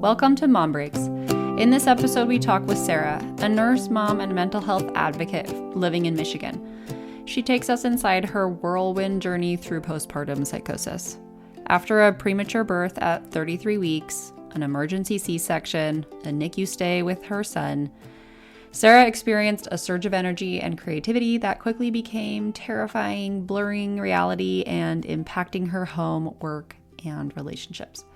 Welcome to Mom Breaks. In this episode, we talk with Sarah, a nurse, mom, and mental health advocate living in Michigan. She takes us inside her whirlwind journey through postpartum psychosis. After a premature birth at 33 weeks, an emergency C-section, a NICU stay with her son, Sarah experienced a surge of energy and creativity that quickly became terrifying, blurring reality and impacting her home, work, and relationships.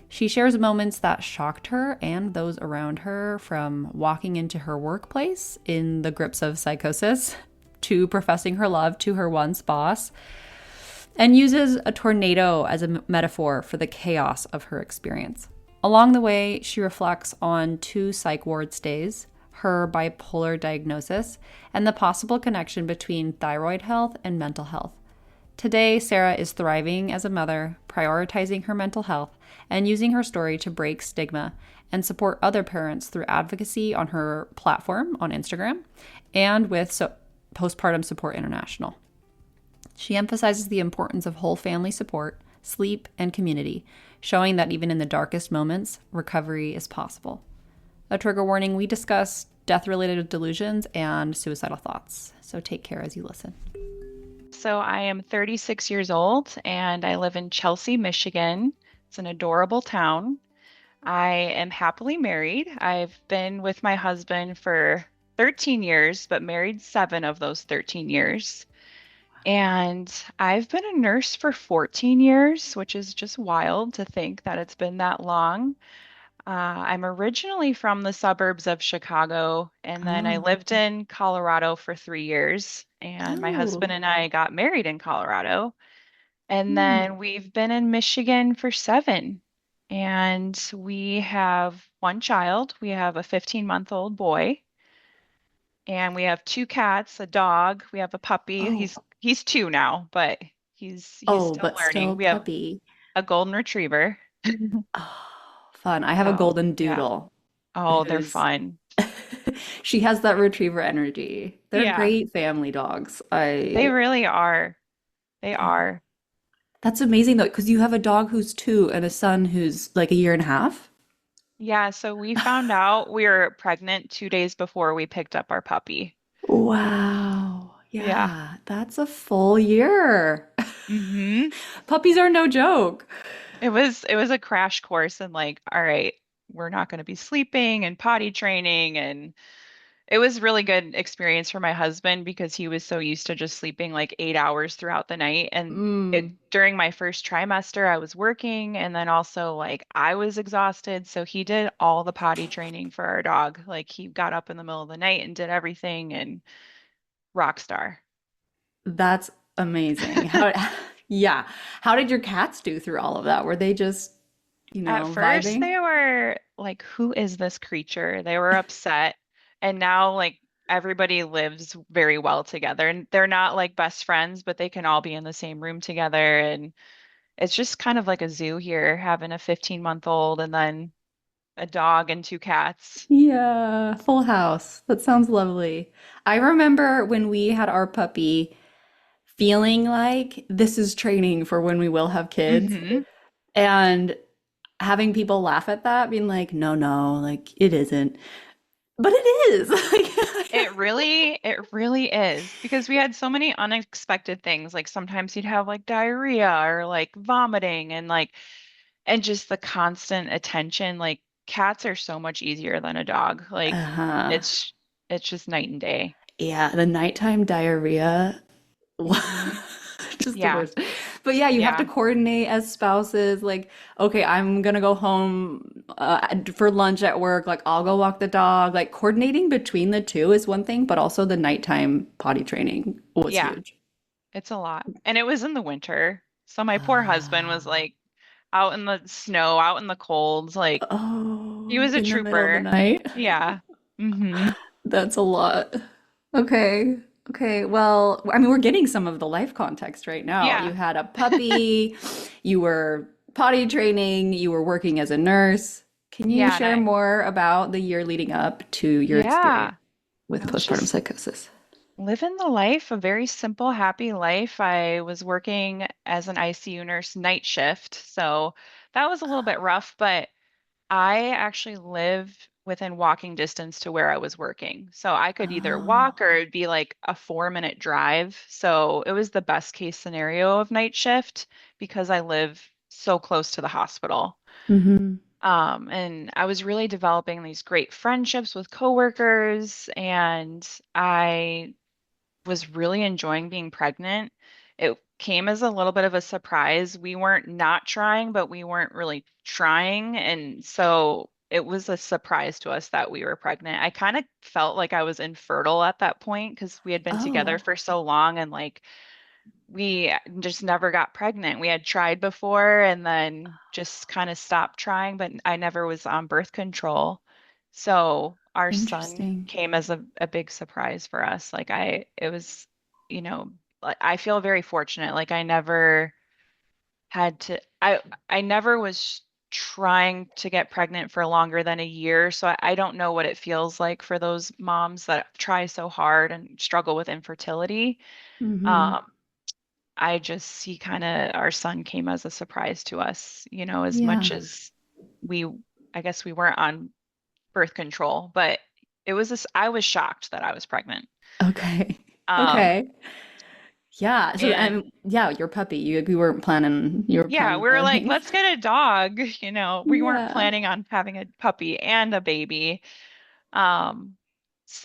She shares moments that shocked her and those around her, from walking into her workplace in the grips of psychosis to professing her love to her once boss, and uses a tornado as a metaphor for the chaos of her experience. Along the way, she reflects on 2 psych ward stays, her bipolar diagnosis, and the possible connection between thyroid health and mental health. Today, Sarah is thriving as a mother, prioritizing her mental health, and using her story to break stigma and support other parents through advocacy on her platform on Instagram and with Postpartum Support International. She emphasizes the importance of whole family support, sleep, and community, showing that even in the darkest moments, recovery is possible. A trigger warning: we discuss death-related delusions and suicidal thoughts, so take care as you listen. So I am 36 years old and I live in Chelsea, Michigan. It's an adorable town. I am happily married. I've been with my husband for 13 years, but married 7 of those 13 years. And I've been a nurse for 14 years, which is just wild to think that it's been that long. I'm originally from the suburbs of Chicago, and then I lived in Colorado for 3 years, and my husband and I got married in Colorado. And then we've been in Michigan for 7, and we have 1 child. We have a 15-month-old boy, and we have 2 cats, a dog. We have a puppy. He's 2 now, but he's still learning. Still We have puppy. a golden retriever. Fun. I have a golden doodle. Oh, they're fun. She has that retriever energy. They're great family dogs. They really are. They are. That's amazing though, because you have a dog who's 2 and a son who's like a year and a half. Yeah, so we found out we were pregnant 2 days before we picked up our puppy. Wow. Yeah. Yeah, that's a full year. hmm Puppies are no joke. It was a crash course in like, all right, we're not going to be sleeping and potty training, and it was really good experience for my husband because he was so used to just sleeping like 8 hours throughout the night. And during my first trimester, I was working, and then also like I was exhausted. So he did all the potty training for our dog. Like he got up in the middle of the night and did everything, and rock star. That's amazing. Yeah. How did your cats do through all of that? Were they just, At first, vibing? they were like, who is this creature? They were upset. And now, like, everybody lives very well together. And they're not like best friends, but they can all be in the same room together. And it's just kind of like a zoo here, having a 15-month-old and then a dog and 2 cats. Yeah, full house. That sounds lovely. I remember when we had our puppy feeling like this is training for when we will have kids, hmm and having people laugh at that, being like, no, no, like it isn't. But it is. It really is because we had so many unexpected things. Like sometimes you'd have like diarrhea or like vomiting and just the constant attention. Like cats are so much easier than a dog. Like Uh-huh. it's it's just night and day. Yeah, the nighttime diarrhea. hmm Just the Yeah. worst. But yeah, you have to Yeah. coordinate as spouses. Like, okay, I'm gonna go home for lunch at work. Like, I'll go walk the dog. Like, coordinating between the two is one thing, but also the nighttime potty training was Yeah. huge. It's a lot. And it was in the winter. So my poor husband was Ah. like out in the snow, out in the colds. Like he Oh, was a in the middle of the trooper. night. Yeah. hmm That's a lot. Okay. Okay. Well, I mean, we're getting some of the life context right now. You Yeah. had a puppy, you were potty training, you were working as a nurse. Can you Yeah. And share more about the year leading up to your experience yeah. with I was postpartum just psychosis? living the life, a very simple, happy life. I was working as an ICU nurse night shift. So that was a little bit rough, but I actually lived within walking distance to where I was working. So I could either Oh. walk or it'd be like a 4-minute drive. So it was the best case scenario of night shift because I live so close to the hospital. Mm-hmm. And I was really developing these great friendships with coworkers, and I was really enjoying being pregnant. It came as a little bit of a surprise. We weren't not trying, but we weren't really trying. And so it was a surprise to us that we were pregnant. I kind of felt like I was infertile at that point because we had been together Oh, for so long and like we just never got pregnant. We had tried before and then just kind of stopped trying, but I never was on birth control. So our son interesting. came as a big surprise for us. It was, like I feel very fortunate. Like I never had to, I never was trying to get pregnant for longer than a year. So I don't know what it feels like for those moms that try so hard and struggle with infertility. Mm-hmm. Um, I just see kind of our son came as a surprise to us, as much Yeah. as we, I guess we weren't on birth control, but I was shocked that I was pregnant. Okay. Um, Okay. Yeah. So, and yeah, your puppy, you were yeah, planning we were like, to, let's get a dog. We weren't yeah. planning on having a puppy and a baby. Um,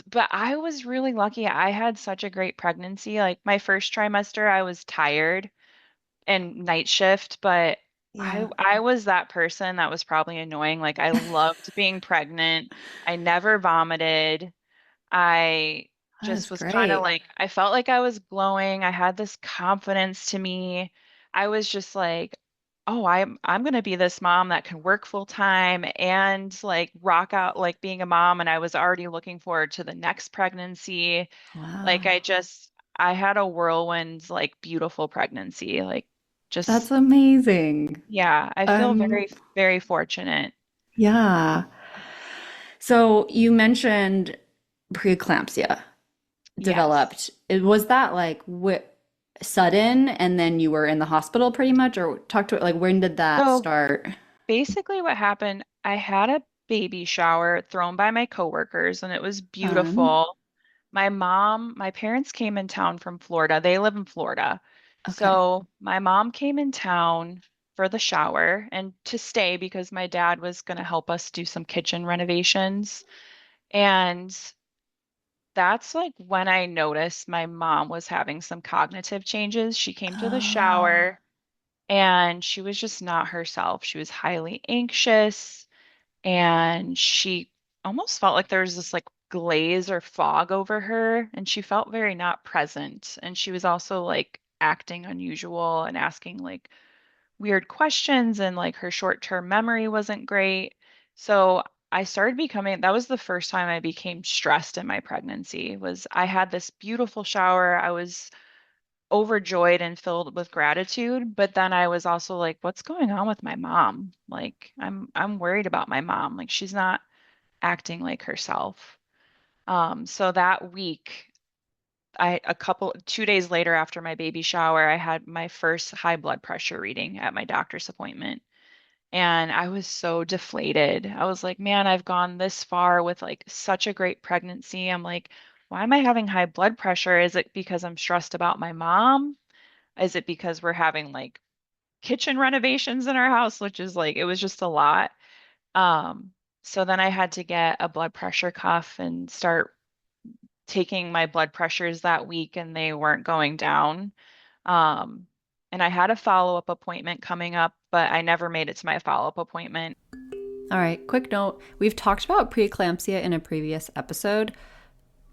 but I was really lucky. I had such a great pregnancy. Like my first trimester, I was tired and night shift, but I Yeah. I was that person that was probably annoying. Like I loved being pregnant. I never vomited. I That's just was kind of great. like I felt like I was glowing. I had this confidence to me. I was just like, oh, I'm gonna be this mom that can work full time and like rock out like being a mom. And I was already looking forward to the next pregnancy. Like Wow. I had a whirlwind, like beautiful pregnancy. Like That's just amazing. yeah, I feel Um, very, very fortunate. yeah. So you mentioned preeclampsia Yes. developed. Was that like sudden and then you were in the hospital pretty much, or talk to like when did that So start? basically what happened, I had a baby shower thrown by my coworkers and it was Fun. beautiful. My parents came in town from Florida. They live in Florida. Okay. So my mom came in town for the shower and to stay because my dad was going to help us do some kitchen renovations. And that's like when I noticed my mom was having some cognitive changes. She came to the Oh, shower and she was just not herself. She was highly anxious and she almost felt like there was this like glaze or fog over her and she felt very not present. And she was also like acting unusual and asking like weird questions and like her short-term memory wasn't great. So I started becoming, that was the first time I became stressed in my pregnancy was I had this beautiful shower. I was overjoyed and filled with gratitude, but then I was also like, what's going on with my mom? Like I'm worried about my mom. Like she's not acting like herself. So that week a couple 2 days later after my baby shower, I had my first high blood pressure reading at my doctor's appointment. And I was so deflated. I was like, man, I've gone this far with like such a great pregnancy. I'm like, why am I having high blood pressure? Is it because I'm stressed about my mom? Is it because we're having like kitchen renovations in our house, which is like, it was just a lot. Um, so then I had to get a blood pressure cuff and start taking my blood pressures that week, and they weren't going down. Um, and I had a follow-up appointment coming up, but I never made it to my follow-up appointment. all right. Quick note. We've talked about preeclampsia in a previous episode.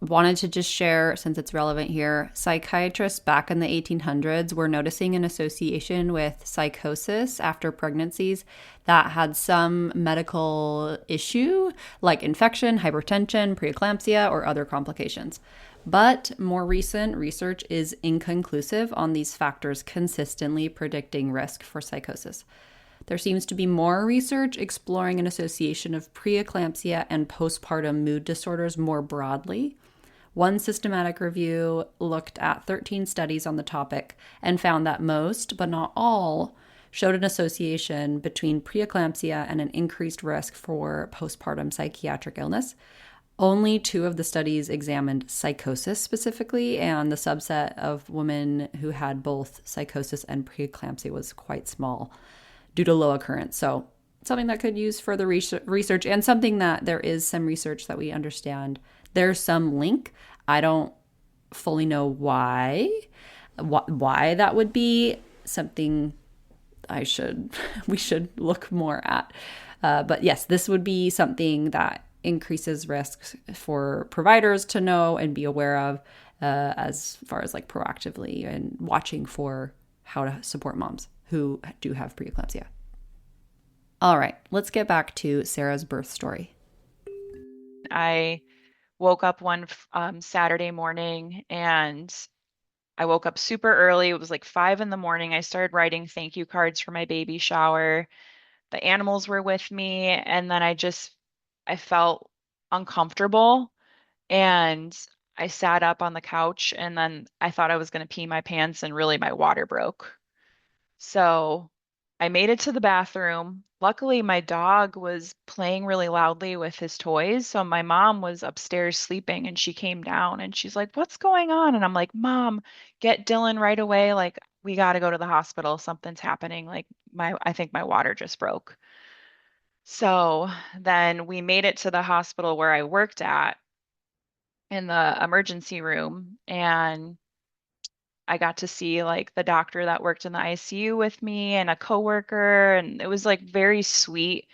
Wanted to just share, since it's relevant here, psychiatrists back in the 1800s were noticing an association with psychosis after pregnancies that had some medical issue like infection, hypertension, preeclampsia, or other complications. But more recent research is inconclusive on these factors consistently predicting risk for psychosis. There seems to be more research exploring an association of preeclampsia and postpartum mood disorders more broadly. One systematic review looked at 13 studies on the topic and found that most, but not all, showed an association between preeclampsia and an increased risk for postpartum psychiatric illness. Only 2 of the studies examined psychosis specifically, and the subset of women who had both psychosis and preeclampsia was quite small due to low occurrence. So, something that could use further research, and something that there is some research that we understand. There's some link. I don't fully know why that would be. Something we should look more at. But yes, this would be something that increases risks for providers to know and be aware of, as far as like proactively and watching for how to support moms who do have preeclampsia. All right, let's get back to Sarah's birth story. I woke up one Saturday morning, and I woke up super early. It was like 5 in the morning. I started writing thank you cards for my baby shower. The animals were with me, and then I felt uncomfortable, and I sat up on the couch, and then I thought I was going to pee my pants, and really my water broke. So I made it to the bathroom. Luckily, my dog was playing really loudly with his toys. So my mom was upstairs sleeping, and she came down and she's like, "What's going on?" And I'm like, "Mom, get Dylan right away. Like, we got to go to the hospital. Something's happening. Like, I think my water just broke." So then we made it to the hospital where I worked at, in the emergency room, and I got to see like the doctor that worked in the ICU with me and a coworker, and it was like very sweet.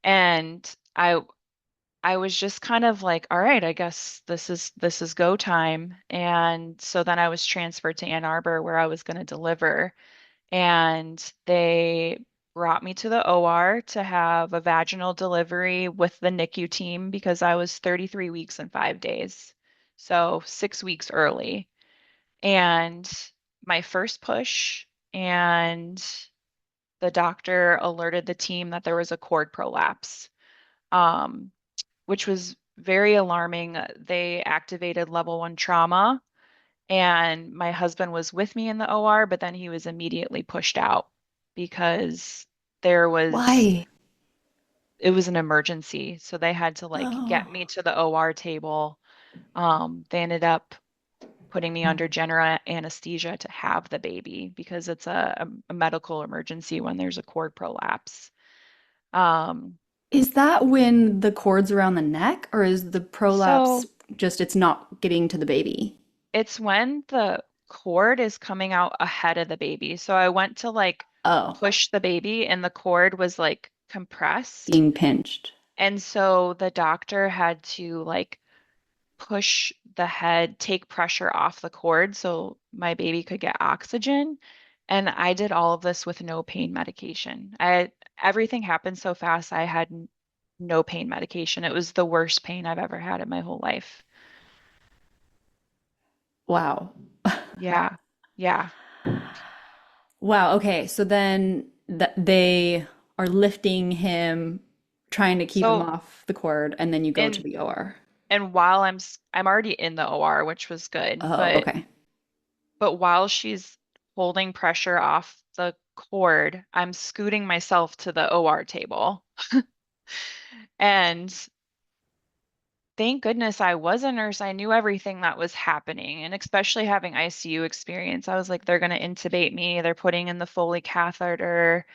And I was just kind of like, all right, I guess this is go time. And so then I was transferred to Ann Arbor, where I was going to deliver, and they brought me to the OR to have a vaginal delivery with the NICU team because I was 33 weeks and 5 days. So 6 weeks early. And my first push, and the doctor alerted the team that there was a cord prolapse, um, which was very alarming. They activated level 1 trauma, and my husband was with me in the OR, but then he was immediately pushed out because there was Why? it was an emergency. So they had to like get Oh. me to the OR table. They ended up putting me under general anesthesia to have the baby because it's a medical emergency when there's a cord prolapse. Um, Is that when the cord's around the neck, or is the prolapse so just it's not getting to the baby? it's when the cord is coming out ahead of the baby. So I went to like Oh, push the baby, and the cord was like compressed. being pinched. And so the doctor had to like push the head, take pressure off the cord so my baby could get oxygen. And I did all of this with no pain medication. Everything happened so fast. I had no pain medication. It was the worst pain I've ever had in my whole life. Wow. Yeah. Yeah. Wow. Okay. So then they are lifting him, trying to keep him So, off the cord, and then you go to and the OR. and while I'm already in the OR, which was good, Oh, okay. but while she's holding pressure off the cord, I'm scooting myself to the OR table. And thank goodness I was a nurse. I knew everything that was happening. And especially having ICU experience, I was like, they're going to intubate me. They're putting in the Foley catheter.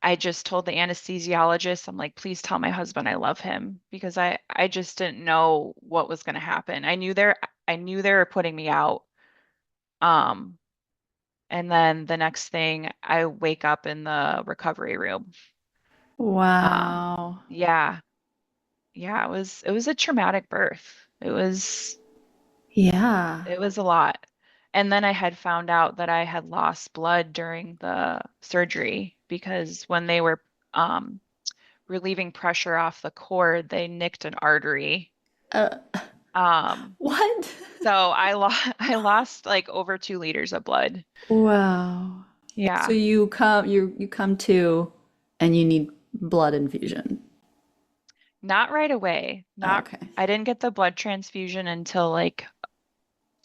I just told the anesthesiologist, I'm like, please tell my husband I love him because I just didn't know what was going to happen. I knew they were putting me out. Um, and then the next thing, I wake up in the recovery room. Um, Wow. yeah, yeah, it was a traumatic birth. Yeah. It was a lot. And then I had found out that I had lost blood during the surgery because when they were um, relieving pressure off the cord, they nicked an artery. Uh, Um, what? so I lost like over 2 liters of blood. Wow. So Yeah, you come to, and you need blood infusion. not right away. Not Okay. I didn't get the blood transfusion until like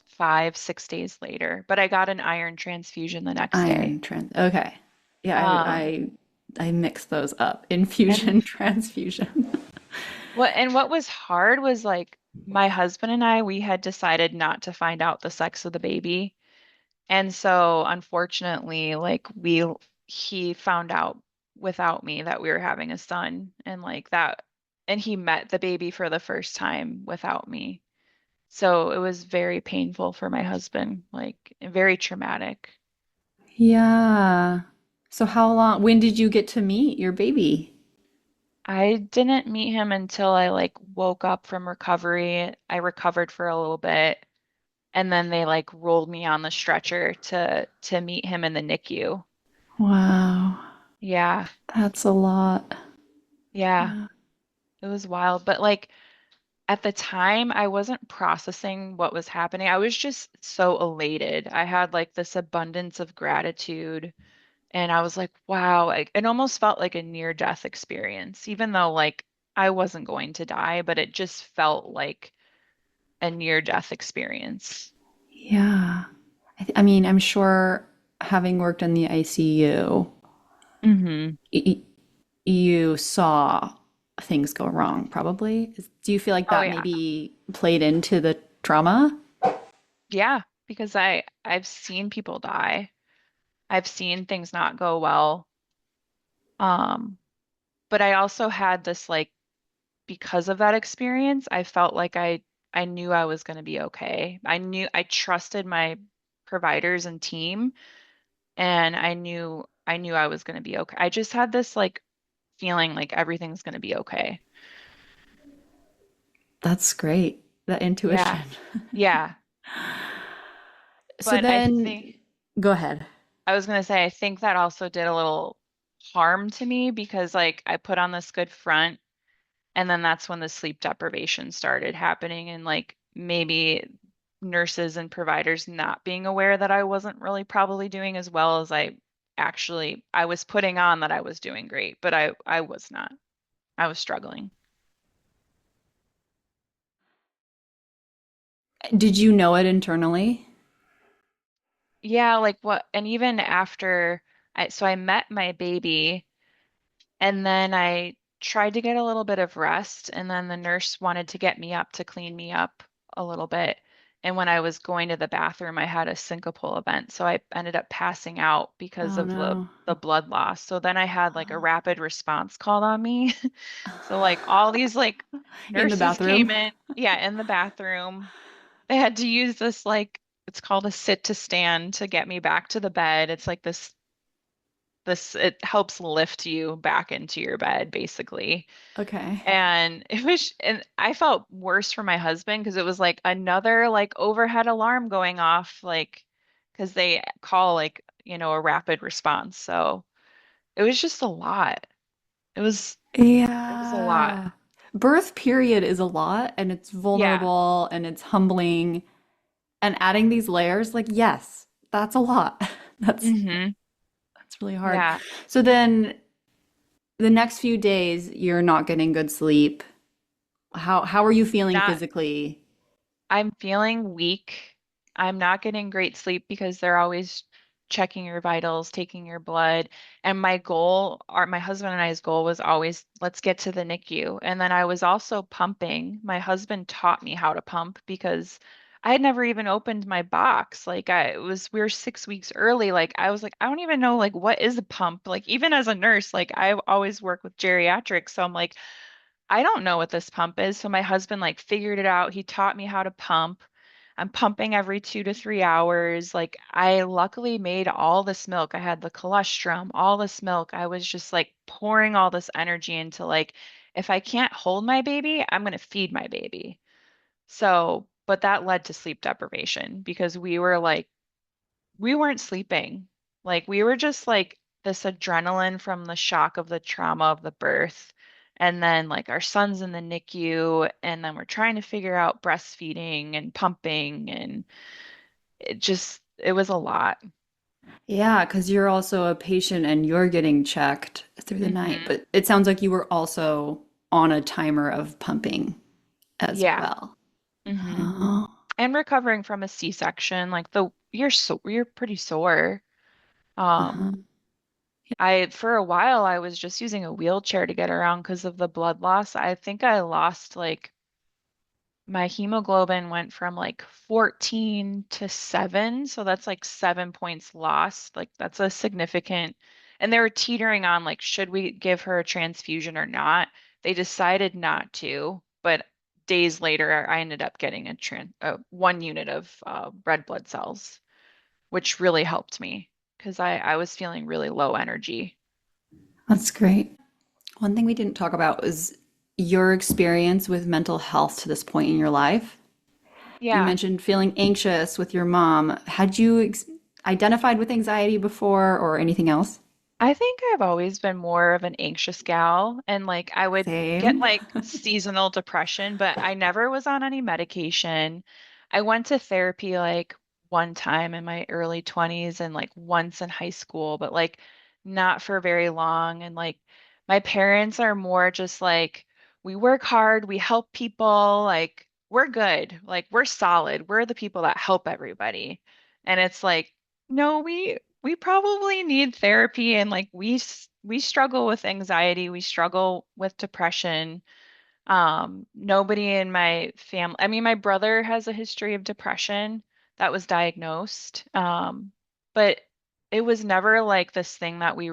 5, 6 days later, but I got an iron transfusion the next day. Okay. Yeah, Um, I mix those up. and Infusion, transfusion. what was hard was like my husband and I, we had decided not to find out the sex of the baby. And so unfortunately, like he found out without me that we were having a son and like that, and he met the baby for the first time without me. So it was very painful for my husband, like very traumatic. Yeah. So when did you get to meet your baby? I didn't meet him until I like woke up from recovery. I recovered for a little bit and then they like rolled me on the stretcher to meet him in the NICU. Wow. Yeah. That's a lot. Yeah. Yeah. It was wild, but like at the time, I wasn't processing what was happening. I was just so elated. I had like this abundance of gratitude, and I was like, wow, it almost felt like a near-death experience, even though like I wasn't going to die, but it just felt like a near-death experience. Yeah. I mean, I'm sure having worked in the ICU, Hmm. you saw things go wrong, probably. Do you feel like Oh that yeah. maybe played into the trauma? Yeah, because I've seen people die. I've seen things not go well. Um, but I also had this like because of that experience, I felt like I knew I was going to be okay. I trusted my providers and team and I knew I was going to be okay. I just had this like feeling like everything's going to be okay. That's great. That Yeah. intuition. Yeah. So But I then, think go ahead. I was going to say I think that also did a little harm to me because like I put on this good front. And then that's when the sleep deprivation started happening, and like maybe nurses and providers not being aware that I wasn't really probably doing as well as I was putting on that I was doing great, but I was not. I was struggling. Did you know it internally? Yeah, like what, and even after I met my baby. And then I tried to get a little bit of rest, and then the nurse wanted to get me up to clean me up a little bit. And when I was going to the bathroom, I had a syncopal event. So I ended up passing out because Oh of no. the blood loss. So then I had like a rapid response called on me. So like all these like In the nurses came bathroom? in, yeah, in the bathroom. They had to use this like it's called a sit to stand to get me back to the bed. It's like this it helps lift you back into your bed basically. Okay. And and I felt worse for my husband because it was like another like overhead alarm going off like because they call like a rapid response. So it was just a lot. it was it was a lot. Yeah. Birth period is a lot and it's Yeah. vulnerable and it's humbling. And adding these layers, like, yes, that's a lot. That's Hmm. that's really hard. Yeah. So then the next few days, you're not getting good sleep. How are you feeling Not physically? I'm feeling weak. I'm not getting great sleep because they're always checking your vitals, taking your blood. And my husband and I's goal was always, let's get to the NICU. And then I was also pumping. My husband taught me how to pump because I had never even opened my box. We were 6 weeks early. Like I was like, I don't even know like what is a pump. Like even as a nurse, like I always work with geriatrics. So I'm like, I don't know what this pump is. So my husband like figured it out. He taught me how to pump. I'm pumping every 2 to 3 hours. Like I luckily made all this milk. I had the colostrum, all this milk. I was just like pouring all this energy into like, if I can't hold my baby, I'm going to feed my baby. So, but that led to sleep deprivation because we weren't sleeping. Like we were just like this adrenaline from the shock of the trauma of the birth. And then like our son's in the NICU and then we're trying to figure out breastfeeding and pumping and it was a lot. Yeah, because you're also a patient and you're getting checked through the night. Hmm. But it sounds like you were also on a timer of pumping as Yeah. well. Hmm. Oh, And recovering from a C-section, like you're pretty sore. Um, uh-huh. For a while, I was just using a wheelchair to get around because of the blood loss. I think I lost like my hemoglobin went from like 14 to 7, so that's like 7 points lost. Like that's a significant, and they were teetering on like, should we give her a transfusion or not? They decided not to, but days later, I ended up getting 1 unit of red blood cells, which really helped me because I was feeling really low energy. That's great. One thing we didn't talk about was your experience with mental health to this point in your life. You Yeah. mentioned feeling anxious with your mom. Had you identified with anxiety before or anything else? I think I've always been more of an anxious gal, and like I would get Same. like seasonal depression, but I never was on any medication. I went to therapy like one time in my early 20s and like once in high school, but like not for very long. And like my parents are more just like, we work hard, we help people, like we're good, like we're solid, we're the people that help everybody. And it's like, no, we probably need therapy, and like we struggle with anxiety, we struggle with depression. Nobody in my family, I mean, my brother has a history of depression that was diagnosed. But it was never like this thing that we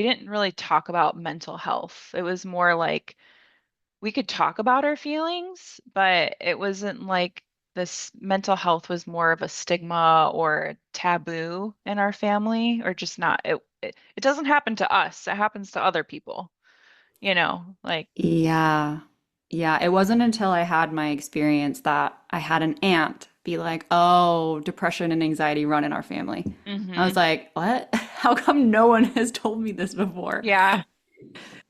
didn't really talk about mental health. It was more like we could talk about our feelings, but it wasn't like this mental health was more of a stigma or taboo in our family, or just not. It doesn't happen to us. It happens to other people, like, Yeah. Yeah. It wasn't until I had my experience that I had an aunt be like, oh, depression and anxiety run in our family. I was hmm like, what? How come no one has told me this before? yeah,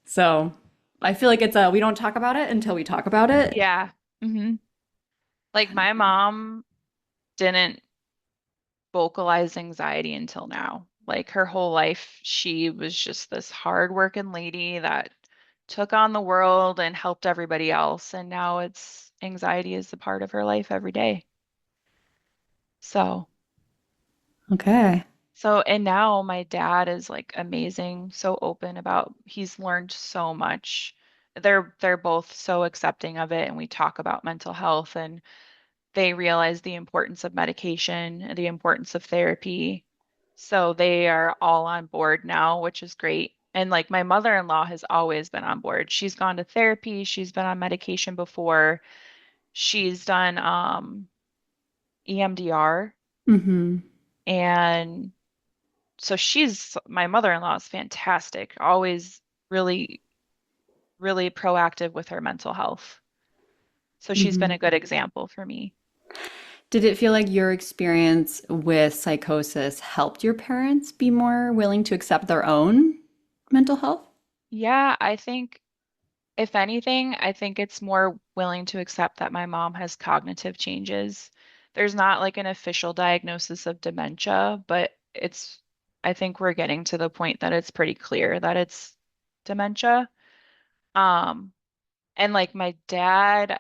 So I feel like we don't talk about it until we talk about it. yeah. hmm Like my mom didn't vocalize anxiety until now. Like her whole life, she was just this hardworking lady that took on the world and helped everybody else. And now it's anxiety is a part of her life every day. So, Okay. and now my dad is like amazing, so open about, he's learned so much. They're both so accepting of it, and we talk about mental health, and they realize the importance of medication, the importance of therapy. So they are all on board now, which is great. And like my mother-in-law has always been on board. She's gone to therapy, she's been on medication before. She's done EMDR, Mm-hmm. and so my mother-in-law is fantastic. Always really really proactive with her mental health. So she's been Mm-hmm. a good example for me. Did it feel like your experience with psychosis helped your parents be more willing to accept their own mental health? Yeah, I think if anything, I think it's more willing to accept that my mom has cognitive changes. There's not like an official diagnosis of dementia, but I think we're getting to the point that it's pretty clear that it's dementia. Um, and like my dad,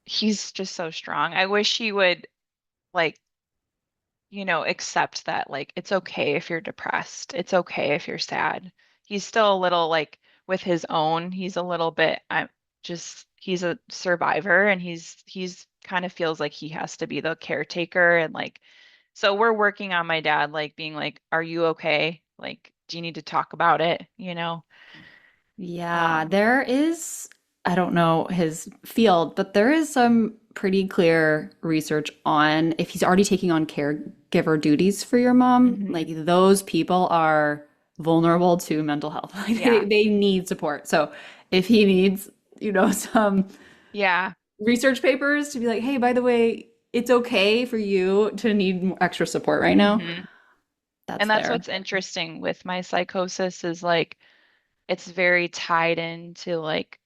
he's just so strong. I wish he would like, accept that like it's okay if you're depressed. It's okay if you're sad. He's still a little like with his own, he's a little bit he's a survivor, and he's kind of feels like he has to be the caretaker, and like so we're working on my dad like being like, are you okay? Like, do you need to talk about it, Yeah, Um, there is, I don't know his field, but there is some pretty clear research on if he's already taking on caregiver duties for your mom, like mhm. those people are vulnerable to mental health. Like Yeah. they need support. So if he needs, some Yeah. research papers to be like, hey, by the way, it's okay for you to need extra support right now, hmm that's And that's there. what's interesting with my psychosis is like it's very tied into like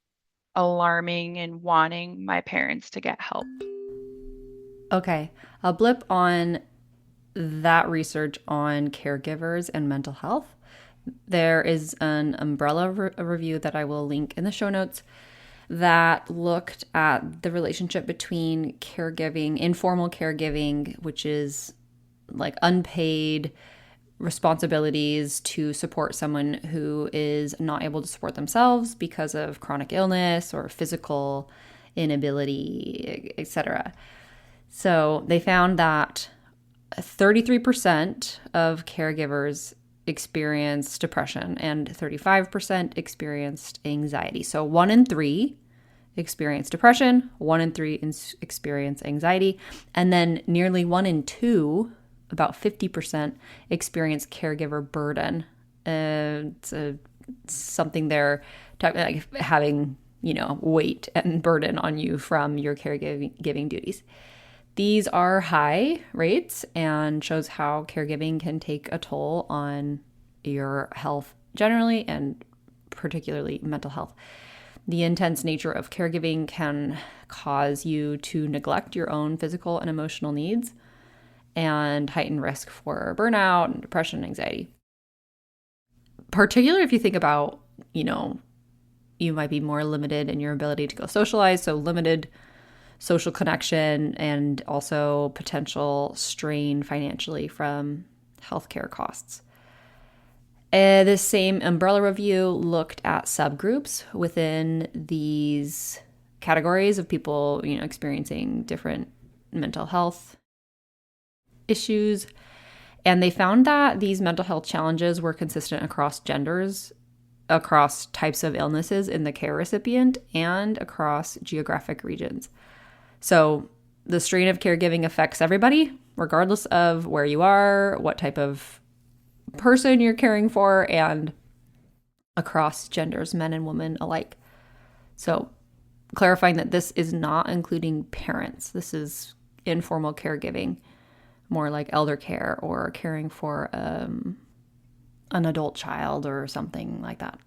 alarming and wanting my parents to get help. Okay, I'll blip on that research on caregivers and mental health. There is an umbrella review that I will link in the show notes that looked at the relationship between caregiving, informal caregiving, which is like unpaid responsibilities to support someone who is not able to support themselves because of chronic illness or physical inability, etc. So they found that 33% of caregivers experienced depression and 35% experienced anxiety. So 1 in 3 experience depression, 1 in 3 experience anxiety, and then nearly 1 in 2, about 50%, experience caregiver burden. It's something they're talking like having, weight and burden on you from your caregiving duties. These are high rates and shows how caregiving can take a toll on your health generally and particularly mental health. The intense nature of caregiving can cause you to neglect your own physical and emotional needs and heighten risk for burnout and depression and anxiety. Particularly if you think about, you might be more limited in your ability to go socialize, so limited social connection and also potential strain financially from healthcare costs. This same umbrella review looked at subgroups within these categories of people, experiencing different mental health issues. And they found that these mental health challenges were consistent across genders, across types of illnesses in the care recipient, and across geographic regions. So the strain of caregiving affects everybody, regardless of where you are, what type of person you're caring for, and across genders, men and women alike. So clarifying that this is not including parents. This is informal caregiving, more like elder care or caring for an adult child or something like that.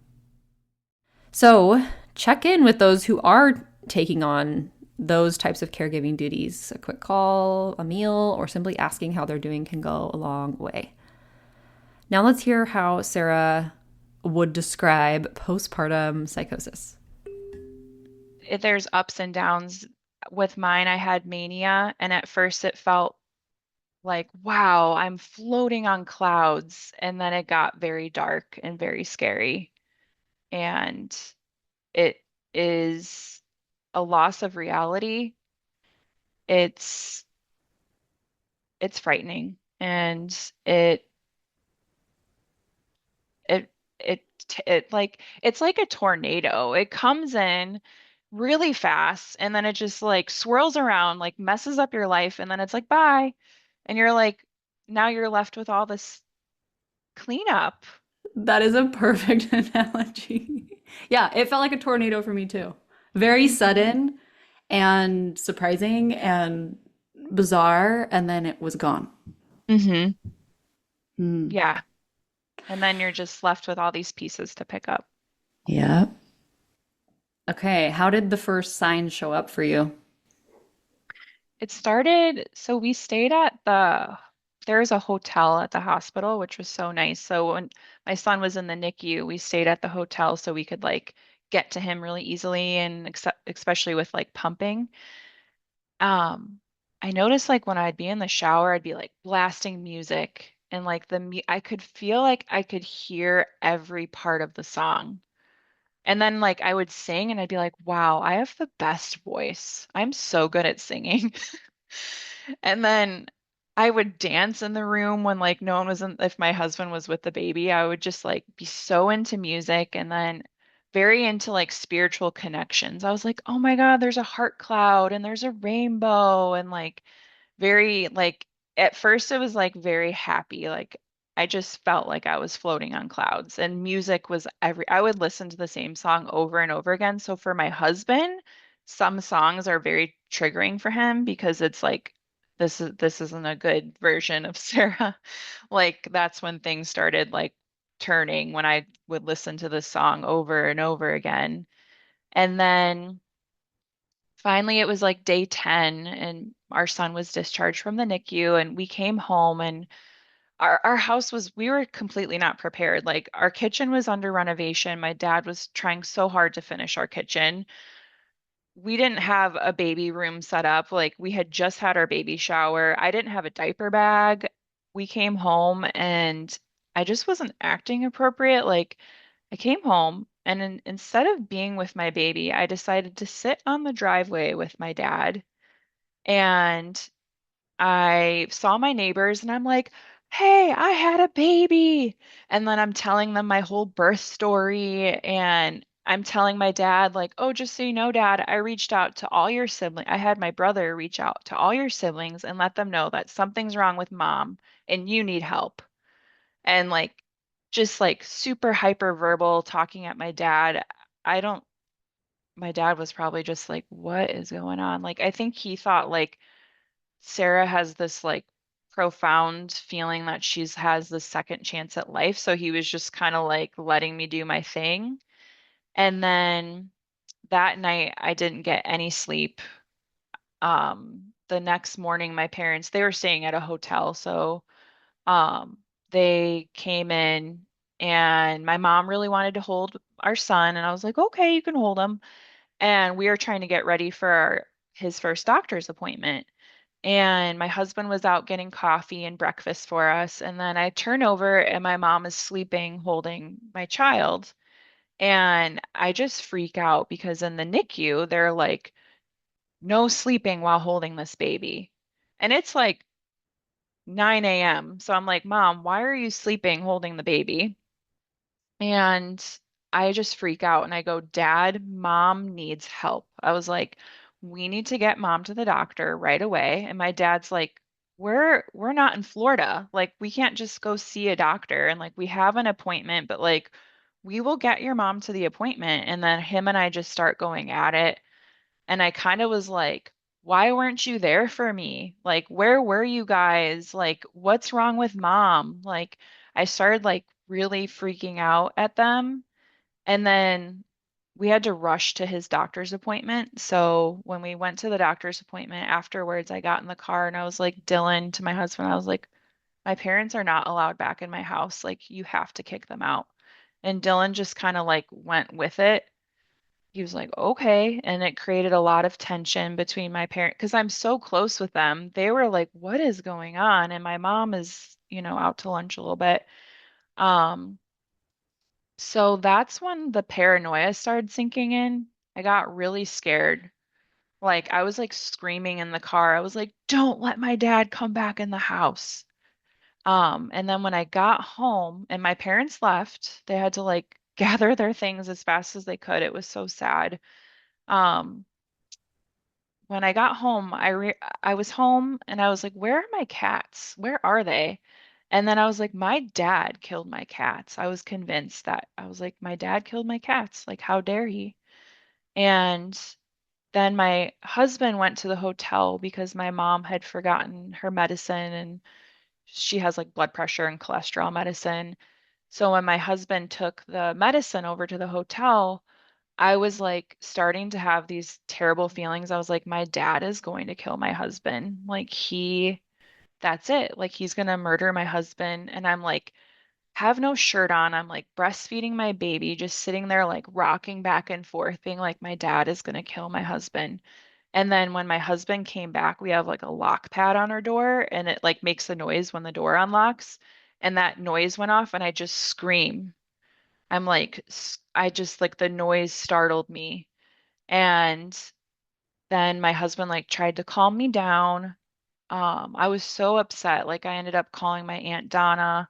So check in with those who are taking on those types of caregiving duties. A quick call, a meal, or simply asking how they're doing can go a long way. Now let's hear how Sarah would describe postpartum psychosis. There's ups and downs. With mine, I had mania, and at first it felt like, wow, I'm floating on clouds. And then it got very dark and very scary. And it is a loss of reality. It's it's frightening, and it it like it's like a tornado. It comes in really fast, and then it just like swirls around, like messes up your life, and then it's like bye. And you're like, now you're left with all this cleanup. That is a perfect analogy. Yeah, it felt like a tornado for me too. Very Hmm. sudden and surprising and bizarre, and then it was gone. Hmm. Hmm. Yeah. And then you're just left with all these pieces to pick up. Yeah. Okay, how did the first signs show up for you? It started, so we stayed at there's a hotel at the hospital, which was so nice. So when my son was in the NICU, we stayed at the hotel so we could like get to him really easily, and especially with like pumping. Um, I noticed like when I'd be in the shower, I'd be like blasting music, and like I could feel like I could hear every part of the song. And then like I would sing and I'd be like, wow, I have the best voice. I'm so good at singing. And then I would dance in the room when like no one was in, if my husband was with the baby, I would just like be so into music, and then very into like spiritual connections. I was like, oh my God, there's a heart cloud and there's a rainbow, and like very like at first it was like very happy. Like I just felt like I was floating on clouds, and music was I would listen to the same song over and over again. So for my husband, some songs are very triggering for him because it's like this isn't a good version of Sarah. Like that's when things started like turning, when I would listen to this song over and over again. And then finally, it was like day 10, and our son was discharged from the NICU, and we came home, and our house was, we were completely not prepared. Like, our kitchen was under renovation. My dad was trying so hard to finish our kitchen. We didn't have a baby room set up. Like, we had just had our baby shower. I didn't have a diaper bag. we came home and I just wasn't acting appropriate. Like I came home and instead of being with my baby, I decided to sit on the driveway with my dad. And I saw my neighbors and I'm like, hey, I had a baby. And then I'm telling them my whole birth story. And I'm telling my dad, like, oh, just so you know, Dad, I reached out to all your siblings. I had my brother reach out to all your siblings and let them know that something's wrong with mom and you need help. And like, just like super hyper verbal talking at my dad. I don't, my dad was probably just like, what is going on? Like, I think he thought like, Sarah has this like profound feeling that she's has the second chance at life. So he was just kind of like letting me do my thing. And then that night I didn't get any sleep. The next morning my parents, they were staying at a hotel, so um they came in and my mom really wanted to hold our son and I was like, "Okay, you can hold him." And we were trying to get ready for his first doctor's appointment. And my husband was out getting coffee and breakfast for us. And then I turn over and my mom is sleeping holding my child. And I just freak out because in the NICU, they're like, no sleeping while holding this baby. And it's like 9 a.m. So I'm like, Mom, why are you sleeping holding the baby? And I just freak out and I go, Dad, mom needs help. I was like, we need to get mom to the doctor right away. And my dad's like, we're not in Florida. Like we can't just go see a doctor and like we have an appointment, but like we will get your mom to the appointment. And then him and I just start going at it. And I kind of was like, why weren't you there for me? Like, where were you guys? Like, what's wrong with mom? Like, I started like really freaking out at them. And then we had to rush to his doctor's appointment. So when we went to the doctor's appointment afterwards, I got in the car and I was like, Dylan, to my husband, I was like, my parents are not allowed back in my house. Like, you have to kick them out. And Dylan just kind of like went with it. He was like, okay. And it created a lot of tension between my parents because I'm so close with them. They were like, what is going on? And my mom is, out to lunch a little bit. Um, so that's when the paranoia started sinking in. I got really scared. Like I was like screaming in the car. I was like, don't let my dad come back in the house. And then when I got home and my parents left, they had to like gather their things as fast as they could. It was so sad. Um, when I got home, I was home and I was like, where are my cats? Where are they? And then I was like, my dad killed my cats. I was convinced that I was like, my dad killed my cats. Like, how dare he? And then my husband went to the hotel because my mom had forgotten her medicine and she has like blood pressure and cholesterol medicine. So when my husband took the medicine over to the hotel, I was like starting to have these terrible feelings. I was like, my dad is going to kill my husband. Like, that's it. Like, he's going to murder my husband. And I'm like, have no shirt on. I'm like breastfeeding my baby, just sitting there, like rocking back and forth, being like, my dad is going to kill my husband. And then when my husband came back, we have like a lock pad on our door and it like makes a noise when the door unlocks. And that noise went off and I just scream. I'm like, I just like the noise startled me. And then my husband like tried to calm me down. I was so upset. Like I ended up calling my Aunt Donna.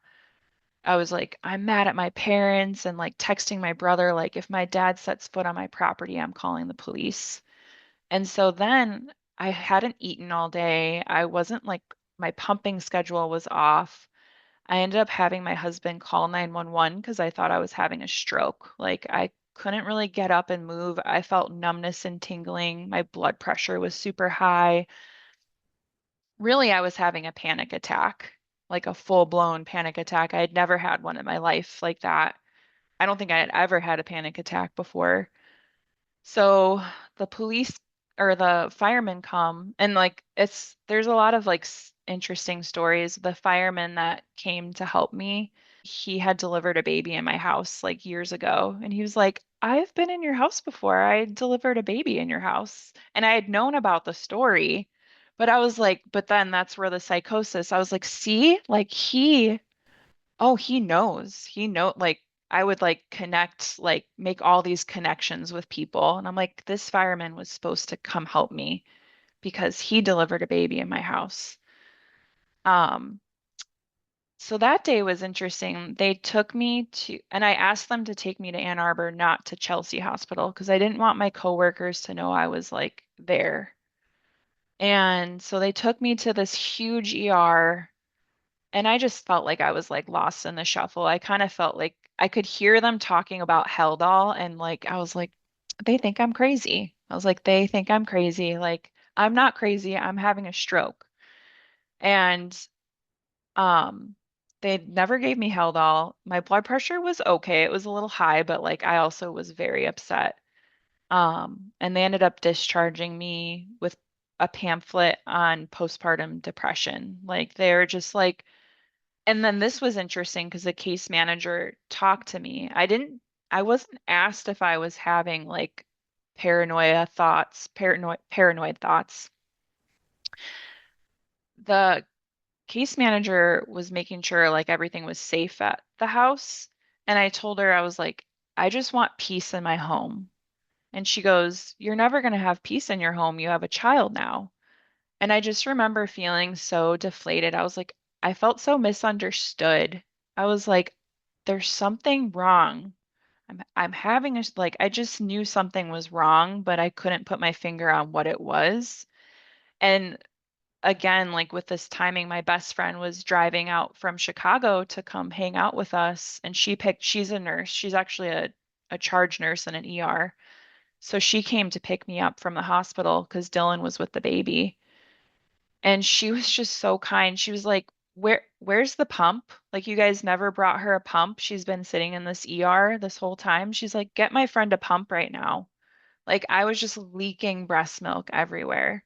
I was like, I'm mad at my parents and like texting my brother, like, if my dad sets foot on my property, I'm calling the police. And so then I hadn't eaten all day. I wasn't like, my pumping schedule was off. I ended up having my husband call 911 because I thought I was having a stroke. Like I couldn't really get up and move. I felt numbness and tingling. My blood pressure was super high. Really, I was having a panic attack, like a full-blown panic attack. I had never had one in my life like that. I don't think I had ever had a panic attack before. So the police or the firemen come and like there's a lot of like interesting stories. The fireman that came to help me, he had delivered a baby in my house like years ago and he was like, I've been in your house before. I delivered a baby in your house. And I had known about the story, But I was like, but then that's where the psychosis, I was like, see, like he knows. He know like I would like connect, like make all these connections with people. And I'm like, this fireman was supposed to come help me because he delivered a baby in my house. Um, so that day was interesting. They took me to, and I asked them to take me to Ann Arbor, not to Chelsea Hospital, because I didn't want my coworkers to know I was like there. And so they took me to this huge ER. And I just felt like I was like lost in the shuffle. I kind of felt like I could hear them talking about Haldol and like I was like, they think I'm crazy. I was like, they think I'm crazy. Like, I'm not crazy. I'm having a stroke. And um they never gave me Haldol. My blood pressure was okay. It was a little high, but like I also was very upset. And they ended up discharging me with a pamphlet on postpartum depression. Like they're just like, and then this was interesting because the case manager talked to me. I wasn't asked if I was having like paranoid thoughts. The case manager was making sure like everything was safe at the house. And I told her, I was like, I just want peace in my home. And she goes, you're never going to have peace in your home. You have a child now. And I just remember feeling so deflated. I was like, I felt so misunderstood. I was like, there's something wrong. I'm having a like I just knew something was wrong, but I couldn't put my finger on what it was. And again, like with this timing, my best friend was driving out from Chicago to come hang out with us, and she's a nurse. She's actually a charge nurse in an ER. So she came to pick me up from the hospital because Dylan was with the baby. And she was just so kind. She was like, where's the pump? Like you guys never brought her a pump. She's been sitting in this ER this whole time. She's like, get my friend a pump right now. Like I was just leaking breast milk everywhere.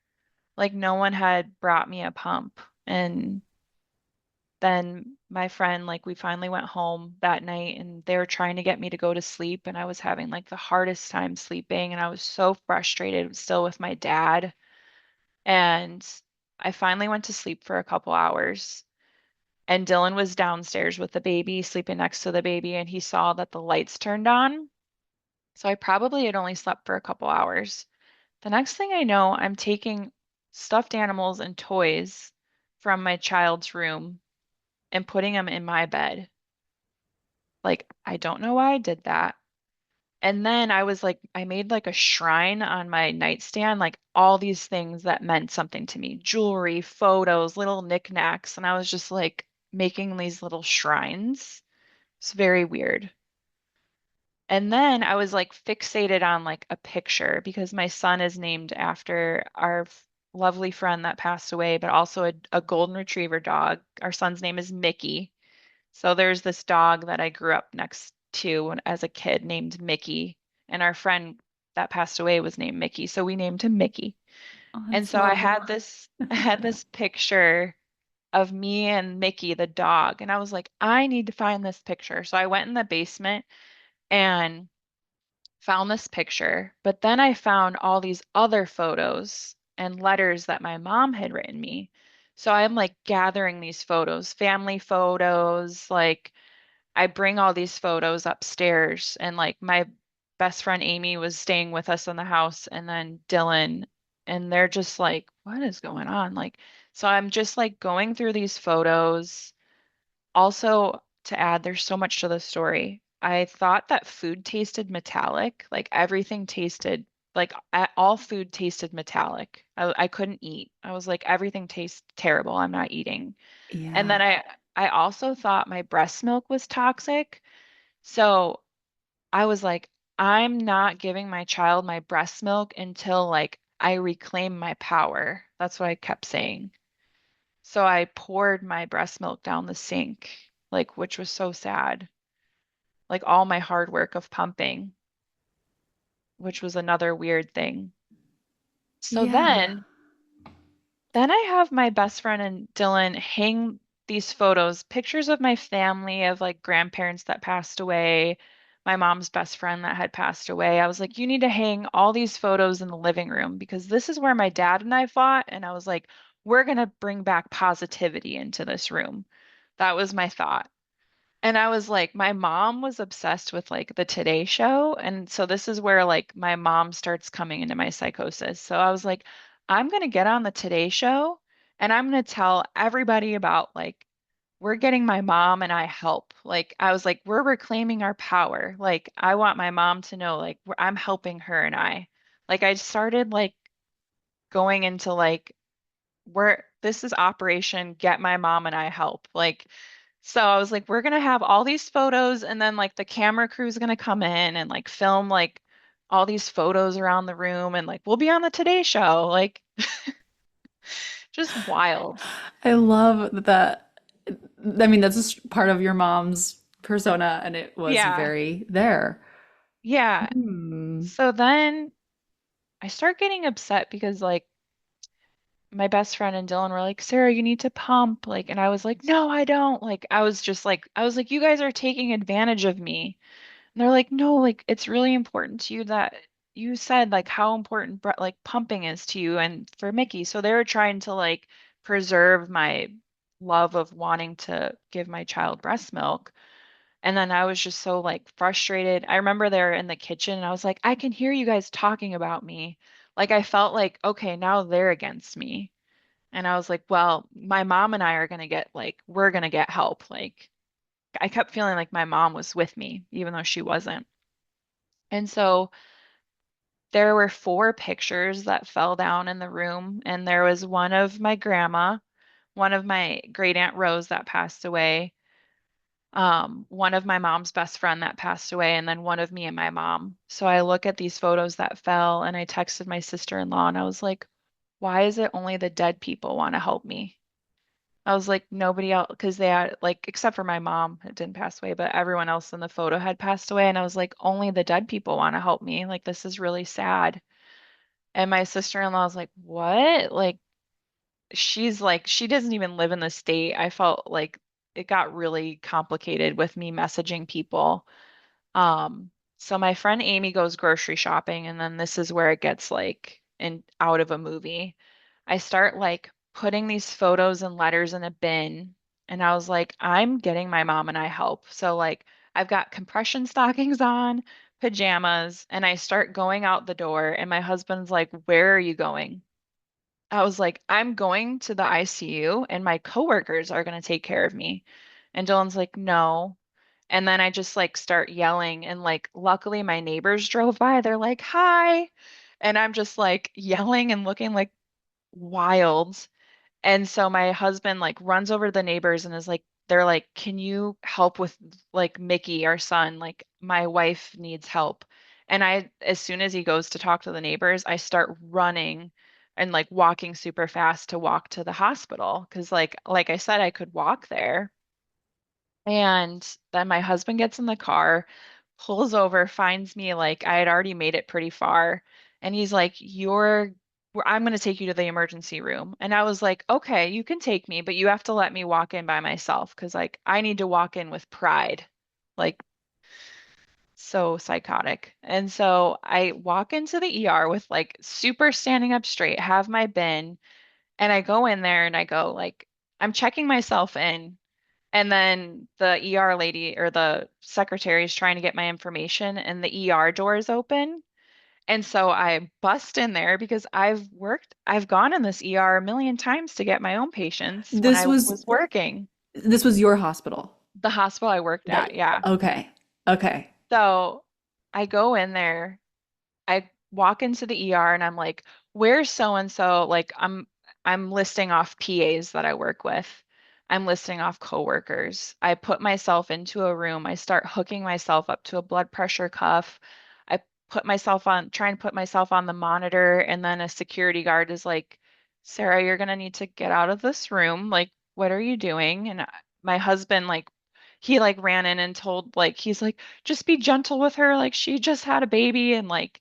Like no one had brought me a pump. And then my friend, like we finally went home that night and they were trying to get me to go to sleep and I was having like the hardest time sleeping and I was so frustrated still with my dad. And I finally went to sleep for a couple hours. And Dylan was downstairs with the baby, sleeping next to the baby, and he saw that the lights turned on. So I probably had only slept for a couple hours. The next thing I know, I'm taking stuffed animals and toys from my child's room and putting them in my bed. Like, I don't know why I did that. And then I was like, I made like a shrine on my nightstand, like all these things that meant something to me, jewelry, photos, little knickknacks. And I was just like making these little shrines. It's very weird. And then I was like fixated on like a picture because my son is named after our lovely friend that passed away, but also a golden retriever dog. Our son's name is Mickey. So there's this dog that I grew up next to as a kid named Mickey, and our friend that passed away was named Mickey, so we named him Mickey. Oh, And that's so I lovely. had this I had this picture of me and Mickey the dog, and I was like, I need to find this picture. So I went in the basement and found this picture, but then I found all these other photos and letters that my mom had written me. So I'm like gathering these photos, family photos, like I bring all these photos upstairs and like my best friend Amy was staying with us in the house and then Dylan and they're just like, what is going on? Like, so I'm just like going through these photos. Also, to add, there's so much to the story. I thought that food tasted metallic, like everything tasted like all food tasted metallic. I couldn't eat. I was like, everything tastes terrible. I'm not eating. And Yeah. then I also thought my breast milk was toxic. So I was like, I'm not giving my child my breast milk until like I reclaim my power. That's what I kept saying. So I poured my breast milk down the sink, like which was so sad. Like all my hard work of pumping, which was another weird thing. So Yeah. then I have my best friend and Dylan hang these photos, pictures of my family, of like grandparents that passed away, my mom's best friend that had passed away. I was like, you need to hang all these photos in the living room because this is where my dad and I fought. And I was like, we're going to bring back positivity into this room. That was my thought. And I was like, my mom was obsessed with like the Today Show. And so this is where like my mom starts coming into my psychosis. So I was like, I'm going to get on the Today Show and I'm going to tell everybody about like, we're getting my mom and I help. Like, I was like, we're reclaiming our power. Like, I want my mom to know, like, I'm helping her and I. Like, I started like going into like, where this is Operation Get My Mom and I Help. Like, so I was like, we're gonna have all these photos, and then like the camera crew's gonna come in and like film like all these photos around the room, and like we'll be on the Today Show. Like, just wild. I love that. I mean, that's just part of your mom's persona, and it was Yeah, very there. yeah. Hmm. So then I start getting upset because like my best friend and Dylan were like, Sarah, you need to pump. Like, and I was like, no, I don't. Like, I was just like, I was like, you guys are taking advantage of me. And they're like, no, like it's really important to you that you said like how important like pumping is to you and for Mickey. So they were trying to like preserve my love of wanting to give my child breast milk. And then I was just so like frustrated. I remember they were in the kitchen and I was like, I can hear you guys talking about me. Like I felt like, okay, now they're against me. And I was like, well, my mom and I are gonna get like, we're gonna get help. Like I kept feeling like my mom was with me, even though she wasn't. And so there were four pictures that fell down in the room, and there was one of my grandma, one of my great aunt Rose that passed away, one of my mom's best friend that passed away, and then one of me and my mom. So I look at these photos that fell, and I texted my sister-in-law, and I was like, why is it only the dead people want to help me? I was like, nobody else, because they had, like, except for my mom, it didn't pass away, but everyone else in the photo had passed away. And I was like, only the dead people want to help me. Like, this is really sad. And my sister-in-law was like, what? Like, she's like, she doesn't even live in the state. I felt like it got really complicated with me messaging people. So my friend Amy goes grocery shopping, and then this is where it gets like in out of a movie. I start like putting these photos and letters in a bin, and I was like, I'm getting my mom and I help. So like I've got compression stockings on, pajamas, and I start going out the door, and my husband's like, where are you going? I was like, I'm going to the ICU and my coworkers are going to take care of me. And Dylan's like, no. And then I just like start yelling and like luckily my neighbors drove by. They're like, "Hi." And I'm just like yelling and looking like wild. And so my husband like runs over to the neighbors and is like, they're like, can you help with like Mickey, our son? Like my wife needs help. And as soon as he goes to talk to the neighbors, I start running and like walking super fast to walk to the hospital. Cause like I said, I could walk there. And then my husband gets in the car, pulls over, finds me like I had already made it pretty far. And he's like, I'm going to take you to the emergency room. And I was like, okay, you can take me, but you have to let me walk in by myself because like I need to walk in with pride. Like, so psychotic. And so I walk into the ER with like super standing up straight, have my bin, and I go in there and I go like, I'm checking myself in. And then the ER lady or the secretary is trying to get my information, and the ER door is open. And so I bust in there because I've gone in this ER a million times to get my own patients when This I was was working. this was your hospital. The hospital I worked That at, yeah. okay. Okay. So I go in there, I walk into the ER and I'm like, where's so and so? Like I'm listing off PAs that I work with. I'm listing off coworkers. I put myself into a room. I start hooking myself up to a blood pressure cuff. I try and put myself on the monitor, and then a security guard is like, Sarah, you're gonna need to get out of this room. Like, what are you doing? And my husband, like, he like ran in and told, like, he's like, just be gentle with her. Like, she just had a baby, and like,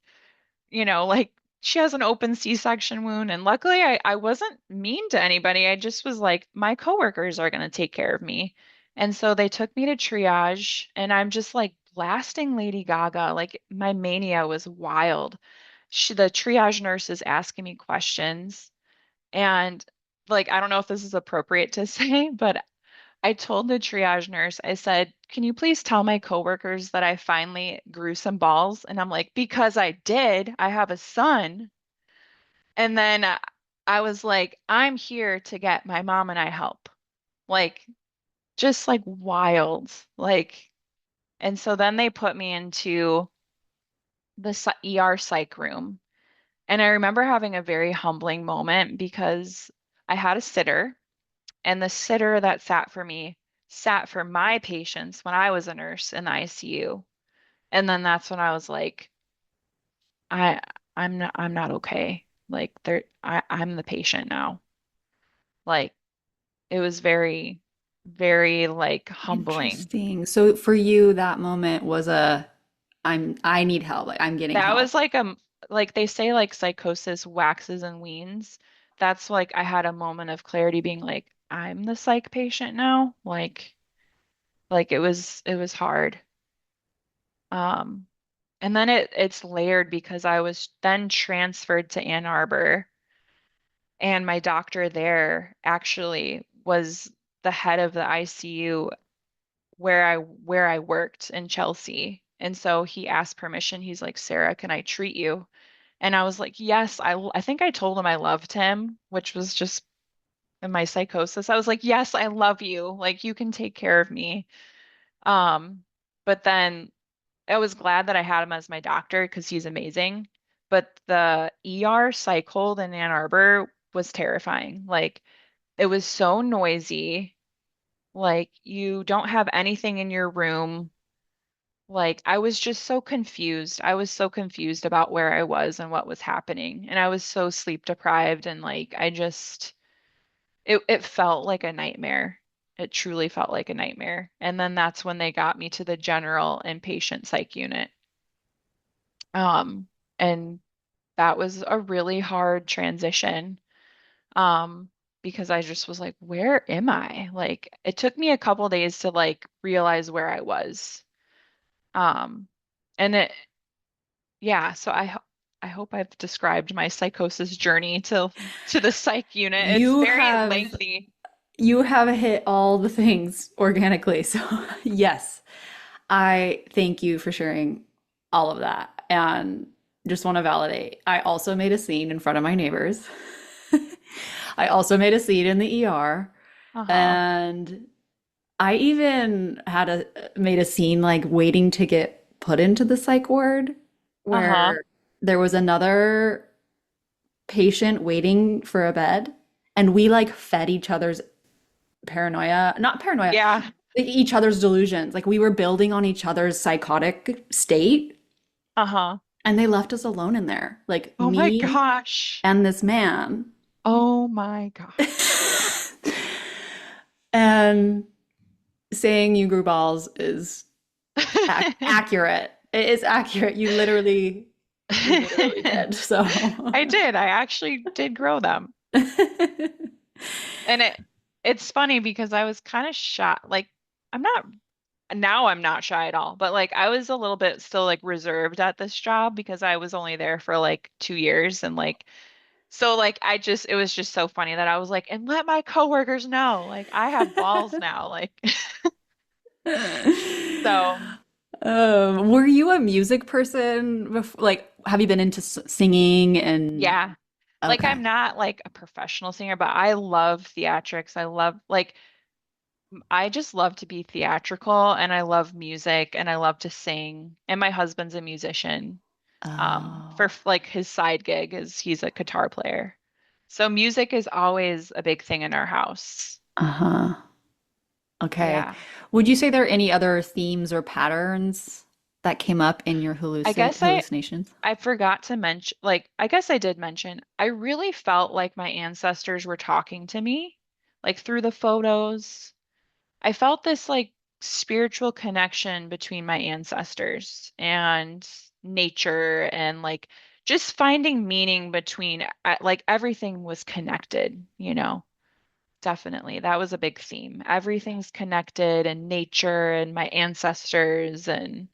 like she has an open C-section wound. And luckily I wasn't mean to anybody. I just was like, my coworkers are going to take care of me. And so they took me to triage and I'm just like blasting Lady Gaga. Like my mania was wild. The triage nurse is asking me questions, and like I don't know if this is appropriate to say, but I told the triage nurse, I said, "Can you please tell my coworkers that I finally grew some balls?" And I'm like, "Because I did. I have a son." And then I was like, "I'm here to get my mom and I help." Like just like wild. Like, and so then they put me into the ER psych room. And I remember having a very humbling moment because I had a sitter, and the sitter that sat for me sat for my patients when I was a nurse in the ICU. And then that's when I was like, I I'm not okay. Like I'm the patient now. Like it was very, very like humbling. Interesting. So for you, that moment was I need help. Like I'm getting That help. was like they say like psychosis waxes and weans. That's like I had a moment of clarity being like, I'm the psych patient now. Like it was hard. Um and then it's layered because I was then transferred to Ann Arbor, and my doctor there actually was the head of the ICU where I worked in Chelsea. And so he asked permission. He's like, "Sarah, can I treat you?" And I was like, "Yes." I think I told him I loved him, which was just in my psychosis. I was like, "Yes, I love you. Like you can take care of me." Um, but then I was glad that I had him as my doctor because he's amazing. But the ER psych hold in Ann Arbor was terrifying. Like it was so noisy. Like you don't have anything in your room. Like I was just so confused. I was so confused about where I was and what was happening. And I was so sleep deprived, and like I just it felt like a nightmare. It truly felt like a nightmare. And then that's when they got me to the general inpatient psych unit. And that was a really hard transition. Um, because I just was like, where am I? Like it took me a couple days to like realize where I was. Um, and it Yeah, so I hope I've described my psychosis journey to the psych unit. It's You very have lengthy. you have hit all the things organically. So yes, I thank you for sharing all of that. And just want to validate, I also made a scene in front of my neighbors. I also made a scene in the ER. Uh-huh. And I even made a scene like waiting to get put into the psych ward Uh-huh. where there was another patient waiting for a bed, and we like fed each other's paranoia, not paranoia, Yeah. like each other's delusions. Like we were building on each other's psychotic state, Uh-huh. and they left us alone in there, like Oh my me gosh. and this man. Oh my gosh. And saying you grew balls is accurate. It is accurate. You literally did. So, I did. I actually did grow them. And it's funny because I was kind of shy. Like I'm not now I'm not shy at all, but like I was a little bit still like reserved at this job because I was only there for like 2 years, and like so like it was just so funny that I was like, and let my coworkers know, like I have balls now. Like so were you a music person before? Like, have you been into singing and yeah. Like okay. I'm not like a professional singer, but I love theatrics. I just love to be theatrical, and I love music, and I love to sing. And my husband's a musician. For Oh, like his side gig is he's a guitar player. So music is always a big thing in our house. uh-huh. Okay. Yeah. Would you say there are any other themes or patterns that came up in your I guess hallucinations? I forgot to mention, like, I guess I did mention, I really felt like my ancestors were talking to me, like through the photos. I felt this like spiritual connection between my ancestors and nature, and like just finding meaning between like everything was connected, you know. Definitely. That was a big theme. Everything's connected, and nature and my ancestors, and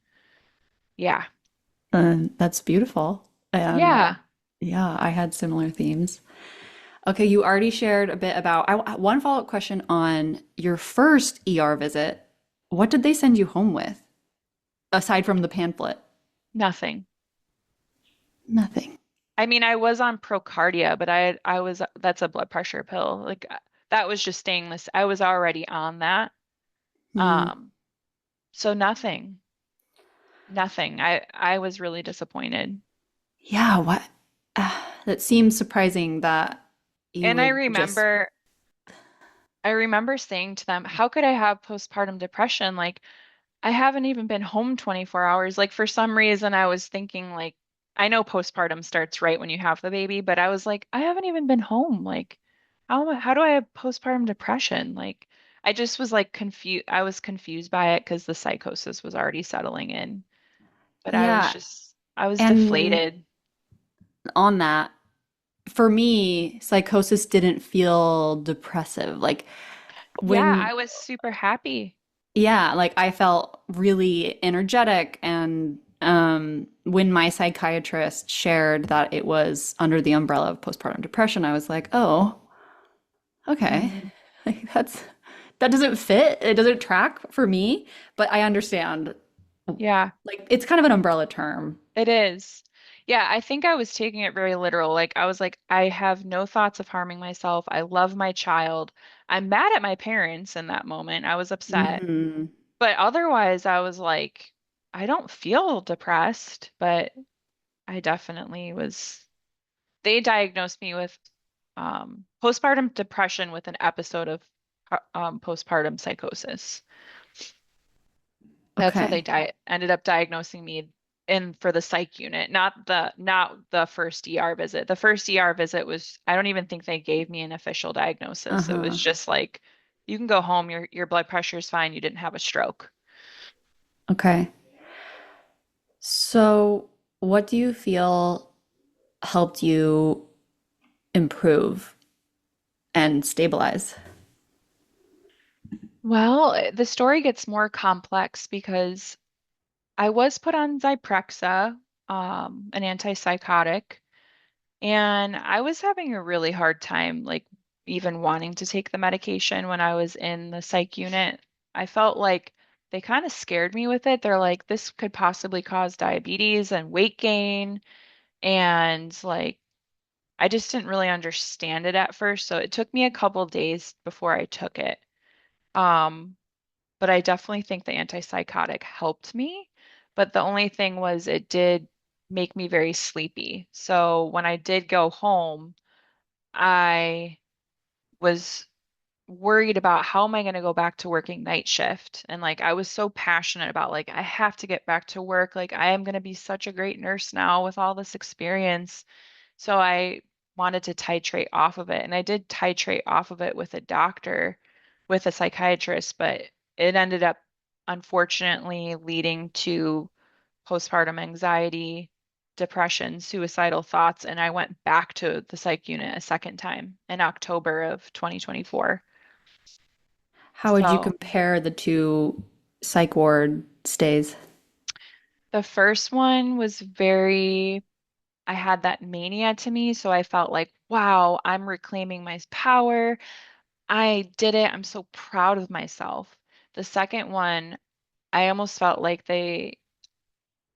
Yeah. That's beautiful. And Yeah. yeah, I had similar themes. Okay, you already shared a bit about one follow-up question on your first ER visit. What did they send you home with aside from the pamphlet? Nothing. Nothing. I mean, I was on Procardia, but I was that's a blood pressure pill. Like that was just staying this. I was already on that. Hmm. Um, so nothing. Nothing. I was really disappointed. Yeah, what? That seems surprising that you And would just. I remember saying to them, "How could I have postpartum depression? Like I haven't even been home 24 hours." Like for some reason I was thinking like I know postpartum starts right when you have the baby, but I was like, I haven't even been home. Like how do I have postpartum depression? Like I just was like confused. I was confused by it because the psychosis was already settling in. But Yeah, I was and deflated. on that, for me, psychosis didn't feel depressive. Like Yeah, when I was super happy. Yeah, like I felt really energetic. And when my psychiatrist shared that it was under the umbrella of postpartum depression, I was like, oh, okay. Mhm. Like that doesn't fit. It doesn't track for me, but I understand. Yeah. Like it's kind of an umbrella term. It is. Yeah, I think I was taking it very literal. Like, I was like, I have no thoughts of harming myself. I love my child. I'm mad at my parents in that moment. I was upset. Hmm. But otherwise, I was like, I don't feel depressed, but I definitely was. They diagnosed me with postpartum depression with an episode of postpartum psychosis. That's how they Okay. ended up diagnosing me in for the psych unit, not the first ER visit. The first ER visit was I don't even think they gave me an official diagnosis. It was Uh-huh. just like you can go home, your blood pressure is fine, you didn't have a stroke. Okay. So, what do you feel helped you improve and stabilize? Well, the story gets more complex because I was put on Zyprexa, an antipsychotic, and I was having a really hard time, like even wanting to take the medication when I was in the psych unit. I felt like they kind of scared me with it. They're like, this could possibly cause diabetes and weight gain. And like, I just didn't really understand it at first. So it took me a couple days before I took it. Um, but I definitely think the antipsychotic helped me. But the only thing was it did make me very sleepy. So when I did go home, I was worried about how am I going to go back to working night shift. And like I was so passionate about like I have to get back to work. Like I am going to be such a great nurse now with all this experience. So I wanted to titrate off of it. And I did titrate off of it with a doctor, with a psychiatrist, but it ended up unfortunately leading to postpartum anxiety, depression, suicidal thoughts, and I went back to the psych unit a second time in October of 2024. How would you So compare the two psych ward stays? the first one was very, I had that mania to me, so I felt like, wow, I'm reclaiming my power. I did it. I'm so proud of myself. The second one, I almost felt like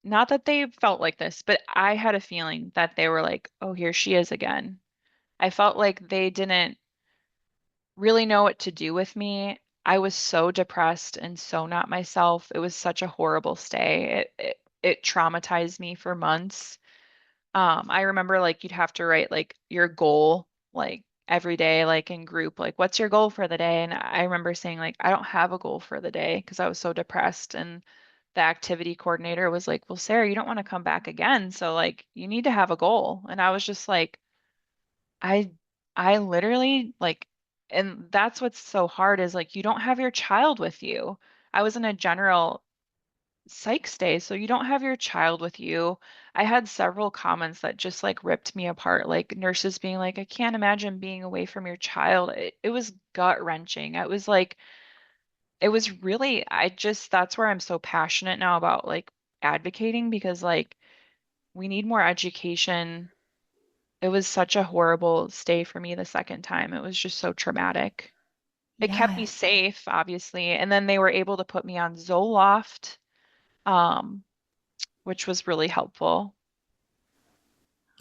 not that they felt like this, but I had a feeling that they were like, oh, here she is again. I felt like they didn't really know what to do with me. I was so depressed and so not myself. It was such a horrible stay. It traumatized me for months. I remember like you'd have to write like your goal like every day, like in group, like what's your goal for the day? And I remember saying like I don't have a goal for the day because I was so depressed. And the activity coordinator was like, well, Sarah, you don't want to come back again. So like you need to have a goal. And I was just like, I I literally like and that's what's so hard is like you don't have your child with you. I was in a general psych stay, so you don't have your child with you. I had several comments that just like ripped me apart, like nurses being like, I can't imagine being away from your child. It was gut-wrenching. It was like it was really I just that's where I'm so passionate now about like advocating because like we need more education. It was such a horrible stay for me the second time. It was just so traumatic. It kept me Yeah. safe, obviously, and then they were able to put me on Zoloft, um, which was really helpful.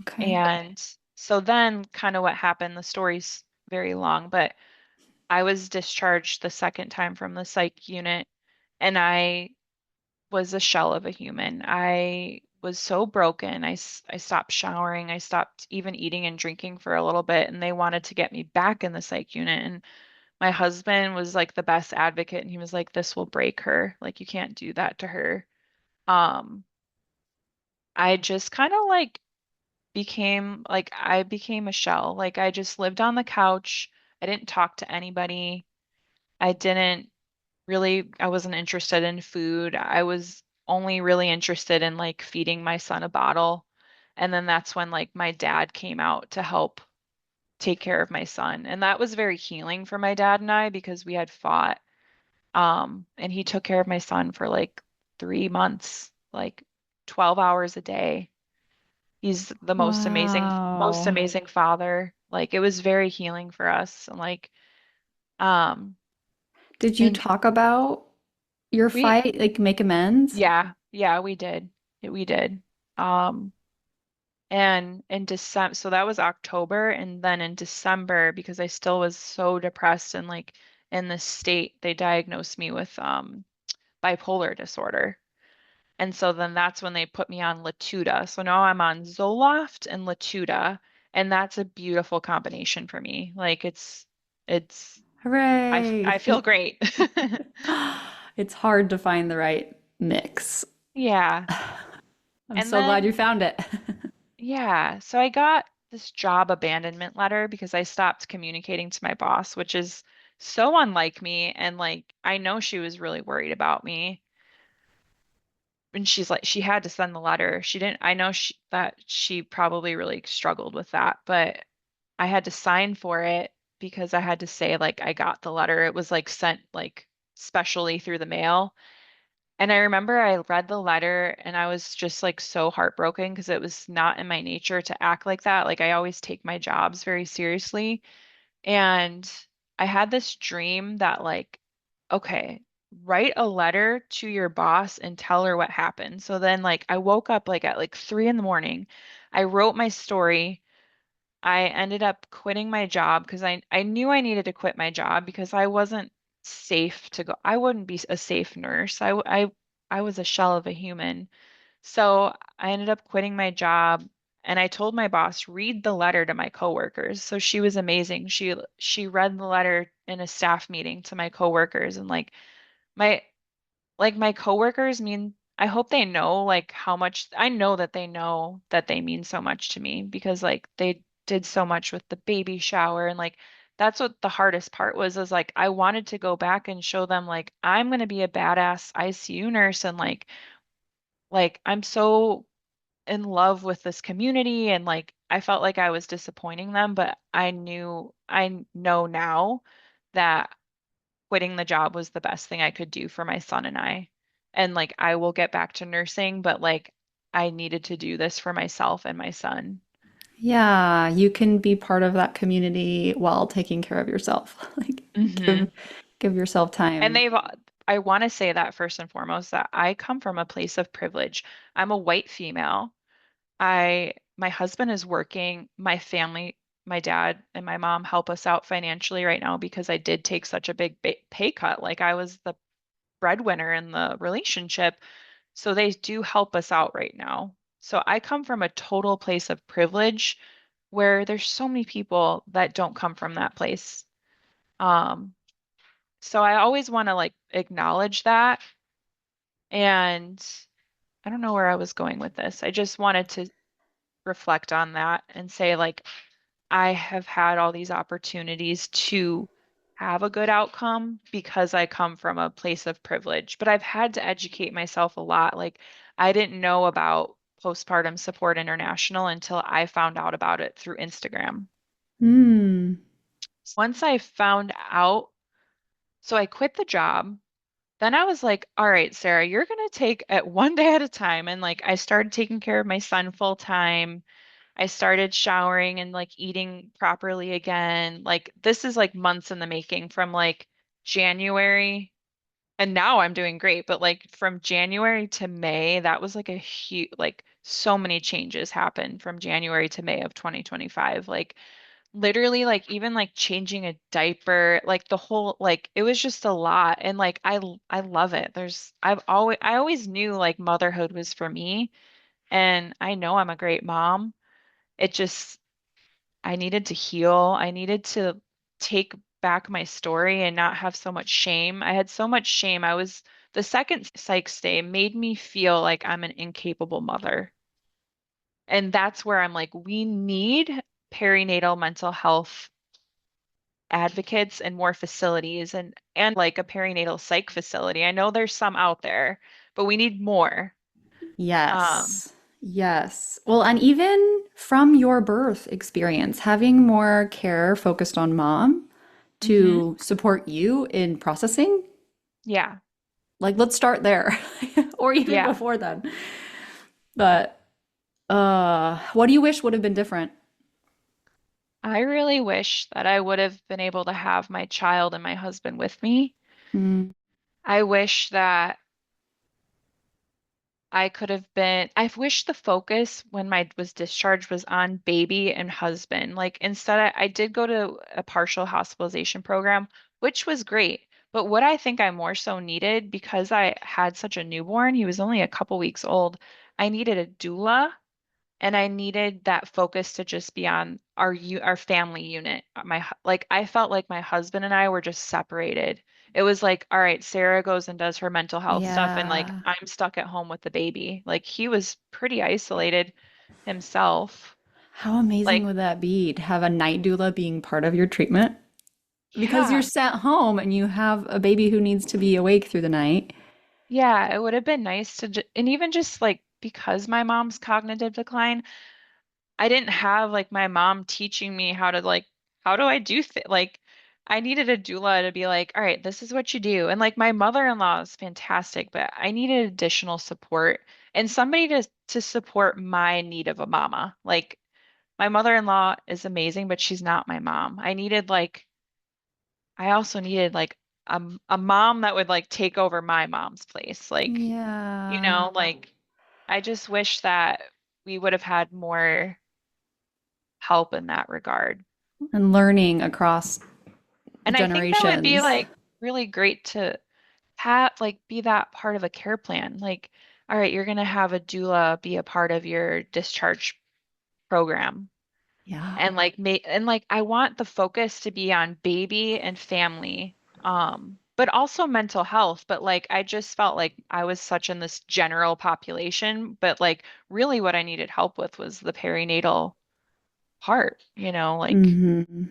Okay. And so then kind of what happened, the story's very long, but I was discharged the second time from the psych unit and I was a shell of a human. I was so broken. I stopped showering. I stopped even eating and drinking for a little bit, and they wanted to get me back in the psych unit. And my husband was like the best advocate, and he was like, "This will break her. Like, you can't do that to her." Um, I just kind of like I became a shell. Like, I just lived on the couch. I didn't talk to anybody. I didn't I wasn't interested in food. I was only really interested in like feeding my son a bottle. And then that's when like my dad came out to help take care of my son. And that was very healing for my dad and I because we had fought. And he took care of my son for like 3 months, like 12 hours a day. He's the most Wow. amazing father. Like it was very healing for us. And like, um, Did you and talk about your we fight, like make amends? Yeah, yeah, we did. We did. Um, and in December, so that was October, and then in December, because I still was so depressed and like in this state, they diagnosed me with bipolar disorder. And so then that's when they put me on Latuda. So now I'm on Zoloft and Latuda, and that's a beautiful combination for me. Like it's I Hooray. feel great. It's hard to find the right mix. Yeah. I'm And so glad then you found it. Yeah, so I got this job abandonment letter because I stopped communicating to my boss, which is so unlike me. And like, I know she was really worried about me. And she's like, she had to send the letter. She didn't, I know that she probably really struggled with that, but I had to sign for it because I had to say, like, I got the letter. It was like sent like specially through the mail. And I remember I read the letter and I was just like so heartbroken because it was not in my nature to act like that. Like I always take my jobs very seriously. And I had this dream that like, okay, write a letter to your boss and tell her what happened. So then like I woke up like at like 3 in the morning. I wrote my story. I ended up quitting my job because I knew I needed to quit my job because I wasn't safe to go. I wouldn't be a safe nurse. I was a shell of a human. So I ended up quitting my job and I told my boss, read the letter to my coworkers. So she was amazing. She read the letter in a staff meeting to my coworkers and my my coworkers mean I hope they know like how much I know that they know that they mean so much to me because like they did so much with the baby shower and like that's what the hardest part was is like I wanted to go back and show them like I'm going to be a badass ICU nurse and like I'm so in love with this community and like I felt like I was disappointing them, but I know now that quitting the job was the best thing I could do for my son and I. And like I will get back to nursing, but like I needed to do this for myself and my son. Yeah, you can be part of that community while taking care of yourself. Like Hmm. give yourself And time. I want to say that first and foremost that I come from a place of privilege. I'm a white female. My husband is working. My family, my dad and my mom help us out financially right now because I did take such a big pay cut. Like I was the breadwinner in the relationship. So they do help us out right now. So I come from a total place of privilege where there's so many people that don't come from that place. Um, so I always want to like acknowledge that. And I don't know where I was going with this. I just wanted to reflect on that and say like I have had all these opportunities to have a good outcome because I come from a place of privilege, but I've had to educate myself a lot. Like, I didn't know about Postpartum Support International until I found out about it through Instagram. Hmm. Once I found out, so I quit the job. then I was like, all right, Sarah, you're gonna take it one day at a time. And like I started taking care of my son full time. I started showering and like eating properly again. Like this is like months in the making from like January, and now I'm doing great, but like from January to May, that was like a huge, like so many changes happened from January to May of 2025. Like literally like even like changing a diaper, like the whole like it was just a lot. And like I love it. I always knew like motherhood was for me, and I know I'm a great mom. It just I needed to heal. I needed to take back my story and not have so much shame. I had so much shame. The second psych stay made me feel like I'm an incapable mother. And that's where I'm like, we need perinatal mental health advocates and more facilities and like a perinatal psych facility. I know there's some out there, but we need more. Um, Yes. Yes. Well, and even from your birth experience, having more care focused on mom mhm. to support you in processing, Yeah. like let's start there or even Yeah. before then. But what do you wish would have been different? I really wish that I would have been able to have my child and my husband with me. Mm, I wish that I wish the focus when my was discharged was on baby and husband. Like instead, I did go to a partial hospitalization program, which was great. But what I think I more so needed, because I had such a newborn, he was only a couple weeks old, I needed a doula. And I needed that focus to just be on our family unit. Like I felt like my husband and I were just separated. It was like, all right, Sarah goes and does her mental health stuff, and like yeah. I'm stuck at home with the baby. Like he was pretty isolated himself. How amazing Like, would that be to have a night doula being part of your treatment? Because you're yeah, sat home and you have a baby who needs to be awake through the night. yeah, it would have been nice and even just like because my mom's cognitive decline, I didn't have like my mom teaching me how to like how do I do like I needed a doula to be like, all right, this is what you do. And like my mother-in-law is fantastic, but I needed additional support and somebody to support my need of a mama. Like my mother-in-law is amazing, but she's not my mom. I also needed like a mom that would like take over my mom's place. Like, Yeah. like I just wish that we would have had more help in that regard. And learning across the And I think that would be generations. like really great to have like be that part of a care plan. Like, all right, you're gonna have a doula be a part of your discharge program. Yeah. And like I want the focus to be on baby and family. But also mental health. But like I just felt like I was such in this general population, but like really what I needed help with was the perinatal part, like Hmm.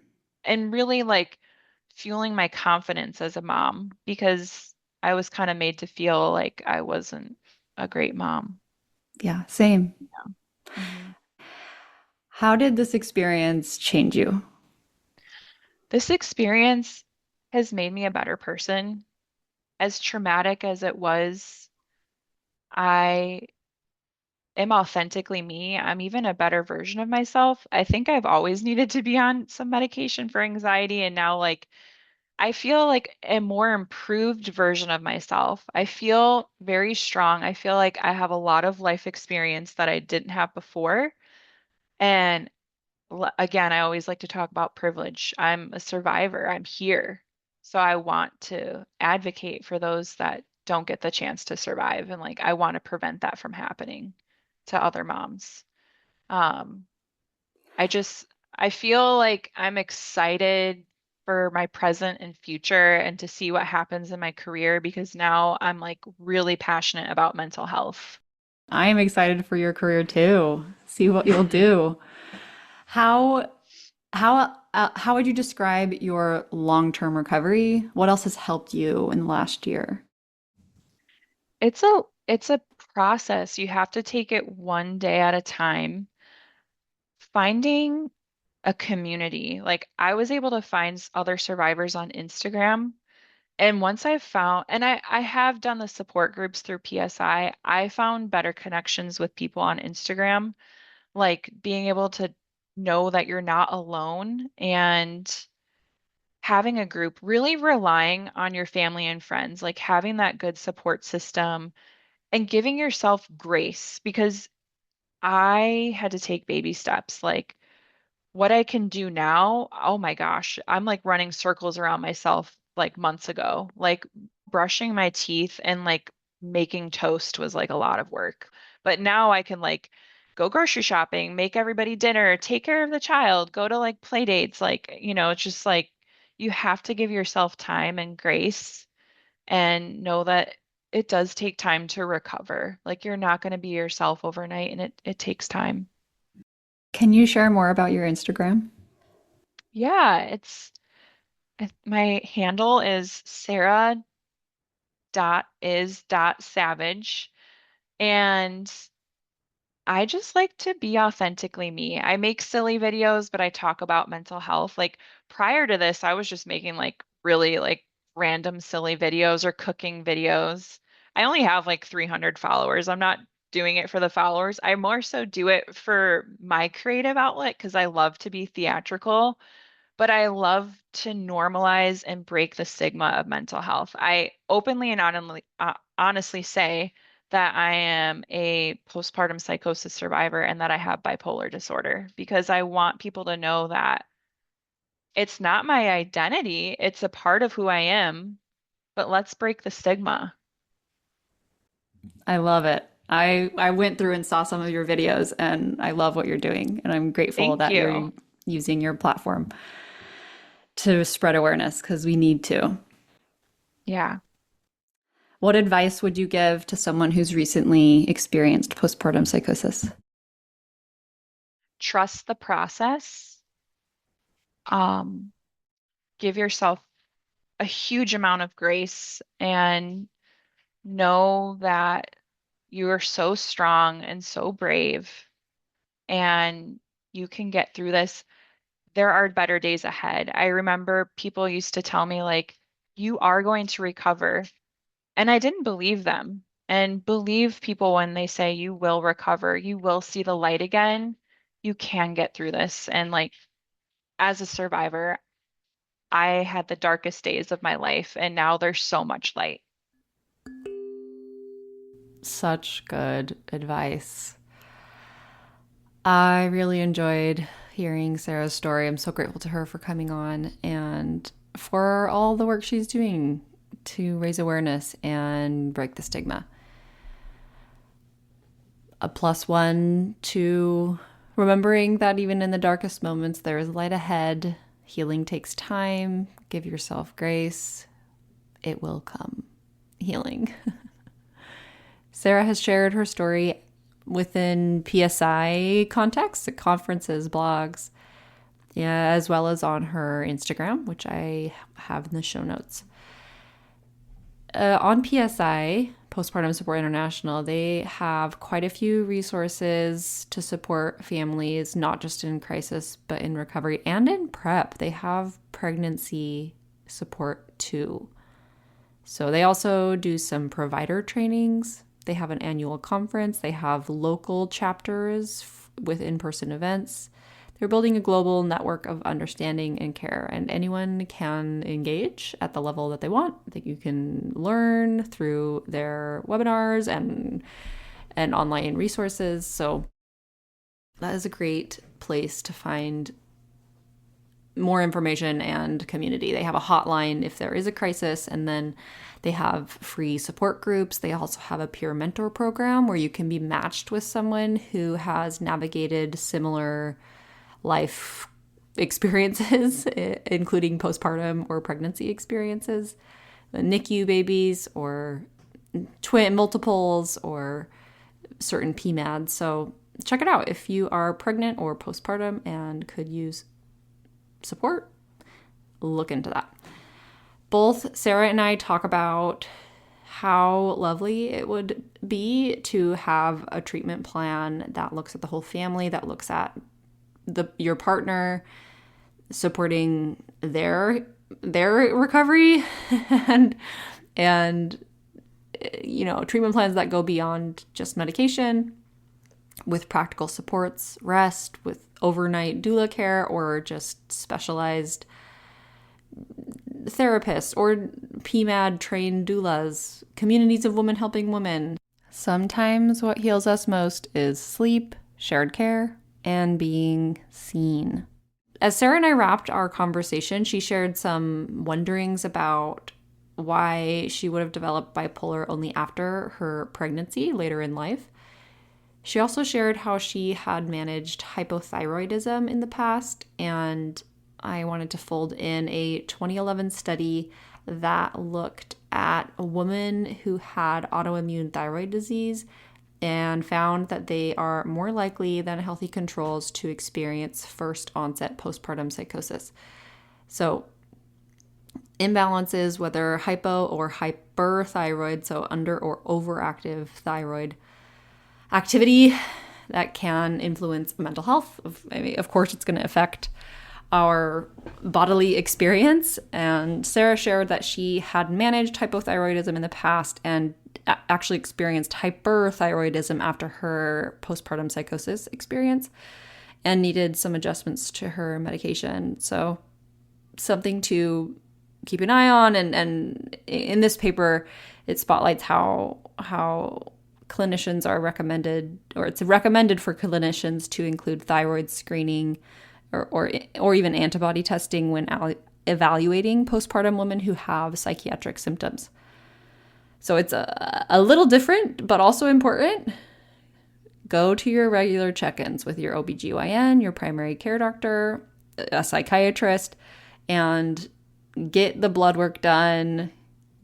and really like fueling my confidence as a mom because I was kind of made to feel like I wasn't a great mom. Yeah, same. Yeah. Mhm. How did this experience change you? This experience has made me a better person. As traumatic as it was, I am authentically me. I'm even a better version of myself. I think I've always needed to be on some medication for anxiety, and now like I feel like a more improved version of myself. I feel very strong. I feel like I have a lot of life experience that I didn't have before. And again, I always like to talk about privilege. I'm a survivor. I'm here. So I want to advocate for those that don't get the chance to survive. And like, I want to prevent that from happening to other moms. Um, I feel like I'm excited for my present and future and to see what happens in my career because now I'm like really passionate about mental health. I am excited for your career too. See what you'll Mhm. do. How how would you describe your long-term recovery? What else has helped you in the last year? It's a process. You have to take it one day at a time. Finding a community. Like I was able to find other survivors on Instagram And once I found, and I have done the support groups through PSI, I found better connections with people on Instagram, like being able to know that you're not alone and having a group, really relying on your family and friends, like having that good support system and giving yourself grace because I had to take baby steps. Like what I can do now, oh my gosh, I'm like running circles around myself like months ago. Like brushing my teeth and like making toast was like a lot of work. But now I can like go grocery shopping, make everybody dinner, take care of the child, go to like play dates. Like, it's just like you have to give yourself time and grace and know that it does take time to recover. Like you're not going to be yourself overnight and it takes time. Can you share more about your Instagram? Yeah, my handle is sarah.is.savage. And I just like to be authentically me. I make silly videos, but I talk about mental health. Like prior to this, I was just making like really like random silly videos or cooking videos. I only have like 300 followers. I'm not doing it for the followers. I more so do it for my creative outlet because I love to be theatrical, but I love to normalize and break the stigma of mental health. I openly and honestly say that I am a postpartum psychosis survivor and that I have bipolar disorder because I want people to know that it's not my identity, it's a part of who I am, but let's break the stigma. I love it. I went through and saw some of your videos and I love what you're doing. And I'm grateful Thank that you. you're using your platform to spread awareness because we need to. Yeah. What advice would you give to someone who's recently experienced postpartum psychosis? Trust the process. Um, Give yourself a huge amount of grace and know that you are so strong and so brave and you can get through this. There are better days ahead. I remember people used to tell me, like, you are going to recover. And I didn't believe them. And believe people when they say you will recover, you will see the light again. You can get through this. And like, as a survivor, I had the darkest days of my life, and now there's so much light. Such good advice. I really enjoyed hearing Sarah's story. I'm so grateful to her for coming on and for all the work she's doing to raise awareness and break the stigma. A plus one to remembering that even in the darkest moments, there is light ahead. Healing takes time. Give yourself grace. It will come. Healing. Sarah has shared her story within PSI contexts, at conferences, blogs, yeah, as well as on her Instagram, which I have in the show notes. On PSI, Postpartum Support International, they have quite a few resources to support families, not just in crisis, but in recovery and in prep. They have pregnancy support too. So they also do some provider trainings. They have an annual conference. They have local chapters with in-person events. They're building a global network of understanding and care, and anyone can engage at the level that they want. That you can learn through their webinars and online resources. So that is a great place to find more information and community. They have a hotline if there is a crisis, and then they have free support groups. They also have a peer mentor program where you can be matched with someone who has navigated similar life experiences, including postpartum or pregnancy experiences, NICU babies or twin multiples or certain PMADs. So check it out if you are pregnant or postpartum and could use support. Look into that. Both Sarah and I talk about how lovely it would be to have a treatment plan that looks at the whole family, that looks at your partner, supporting their their recovery and treatment plans that go beyond just medication, with practical supports, rest, with overnight doula care, or just specialized therapists or PMAD trained doulas, communities of women helping women. Sometimes what heals us most is sleep, shared care, and being seen. As Sarah and I wrapped our conversation, she shared some wonderings about why she would have developed bipolar only after her pregnancy later in life. She also shared how she had managed hypothyroidism in the past, and I wanted to fold in a 2011 study that looked at a woman who had autoimmune thyroid disease and found that they are more likely than healthy controls to experience first onset postpartum psychosis. So imbalances, whether hypo or hyperthyroid, so under or overactive thyroid activity, that can influence mental health. Of course, it's going to affect our bodily experience. And Sarah shared that she had managed hypothyroidism in the past and actually experienced hyperthyroidism after her postpartum psychosis experience and needed some adjustments to her medication. So something to keep an eye on. And in this paper, it spotlights how clinicians are recommended, or it's recommended for clinicians to include thyroid screening or even antibody testing when evaluating postpartum women who have psychiatric symptoms. So it's a little different, but also important. Go to your regular check-ins with your OBGYN, your primary care doctor, a psychiatrist, and get the blood work done.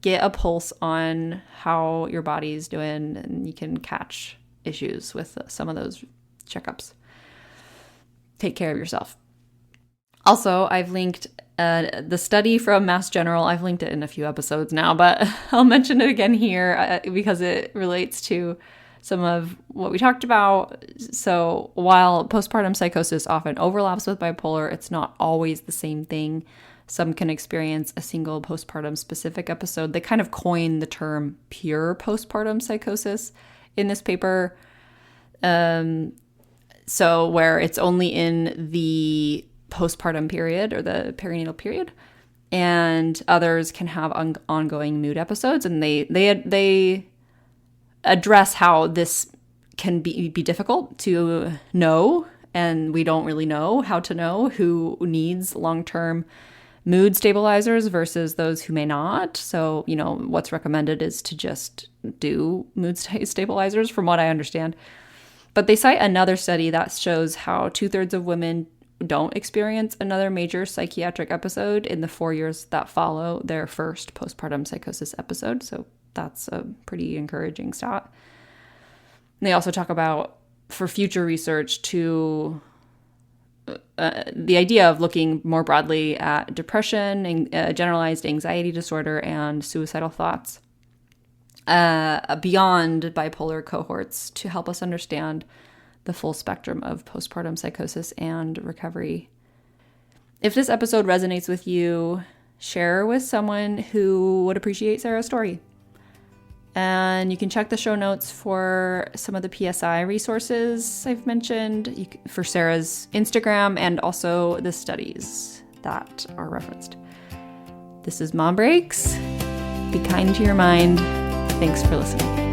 Get a pulse on how your body's doing, and you can catch issues with some of those checkups. Take care of yourself. Also, I've linked the study from Mass General. I've linked it in a few episodes now, but I'll mention it again here because it relates to some of what we talked about. So while postpartum psychosis often overlaps with bipolar, it's not always the same thing. Some can experience a single postpartum specific episode. They kind of coined the term pure postpartum psychosis in this paper. So where it's only in the postpartum period or the perinatal period, and others can have ongoing mood episodes, and they address how this can be difficult to know, and we don't really know how to know who needs long-term mood stabilizers versus those who may not. So, what's recommended is to just do mood stabilizers, from what I understand. But they cite another study that shows how 2/3 of women don't experience another major psychiatric episode in the 4 years that follow their first postpartum psychosis episode. So that's a pretty encouraging stat. And they also talk about, for future research, to the idea of looking more broadly at depression, generalized anxiety disorder, and suicidal thoughts beyond bipolar cohorts to help us understand the full spectrum of postpartum psychosis and recovery. If this episode resonates with you, share with someone who would appreciate Sarah's story. And you can check the show notes for some of the PSI resources I've mentioned, for Sarah's Instagram, and also the studies that are referenced. This is Mom Breaks. Be kind to your mind. Thanks for listening.